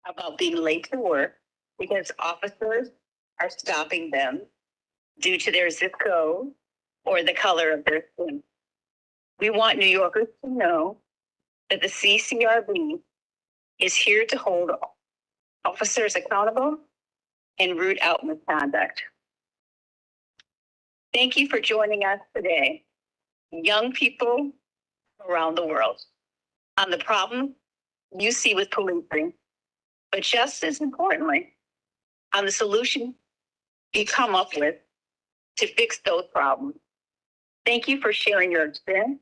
about being late to work because officers are stopping them due to their zip code or the color of their skin. We want New Yorkers to know that the CCRB is here to hold officers accountable and root out misconduct. Thank you for joining us today, young people around the world, on the problem you see with policing, but just as importantly, on the solution you come up with to fix those problems. Thank you for sharing your experience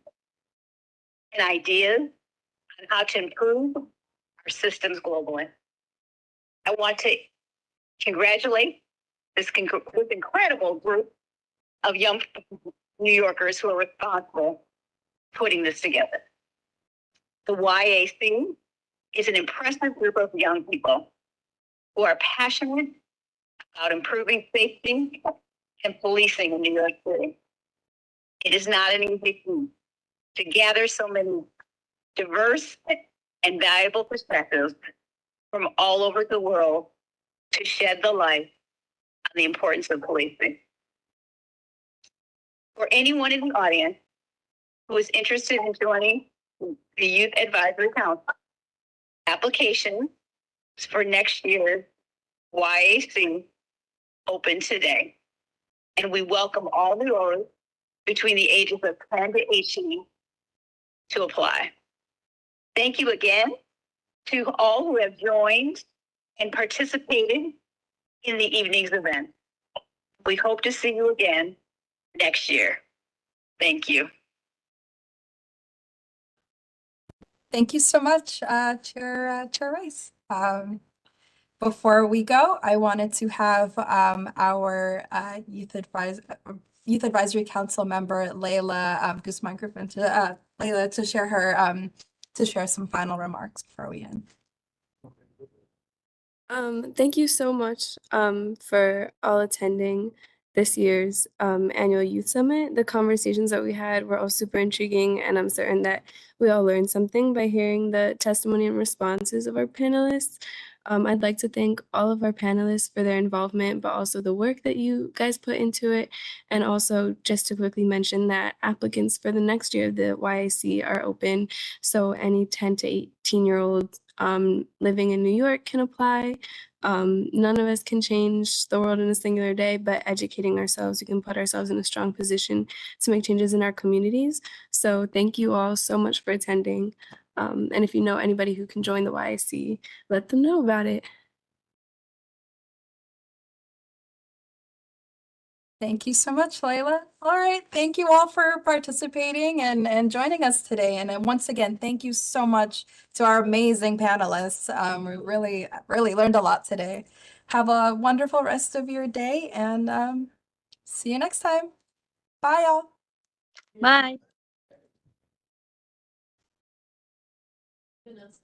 and ideas on how to improve our systems globally. I want to congratulate this incredible group of young New Yorkers who are responsible for putting this together. The YAC is an impressive group of young people who are passionate about improving safety and policing in New York City. It is not an easy feat to gather so many diverse and valuable perspectives from all over the world to shed the light on the importance of policing. For anyone in the audience who is interested in joining the Youth Advisory Council, applications for next year's YAC open today. And we welcome all those between the ages of 10 to 18 to apply. Thank you again to all who have joined and participated in the evening's event. We hope to see you again next year. Thank you. Thank you so much, Chair Rice. Before we go, I wanted to have our Youth Advisory Council member Layla Guzman Griffin to Layla to share her to share some final remarks before we end. Thank you so much for all attending this year's annual youth summit. The conversations that we had were all super intriguing, and I'm certain that we all learned something by hearing the testimony and responses of our panelists. I'd like to thank all of our panelists for their involvement, but also the work that you guys put into it. And also just to quickly mention that applicants for the next year of the YAC are open. So any 10 to 18-year-olds living in New York can apply. None of us can change the world in a singular day, but educating ourselves, we can put ourselves in a strong position to make changes in our communities. So thank you all so much for attending. And if you know anybody who can join the YAC, let them know about it. Thank you so much, Layla. All right, thank you all for participating and joining us today. And then once again, thank you so much to our amazing panelists. We really learned a lot today. Have a wonderful rest of your day and see you next time. Bye, y'all. Bye. Goodness.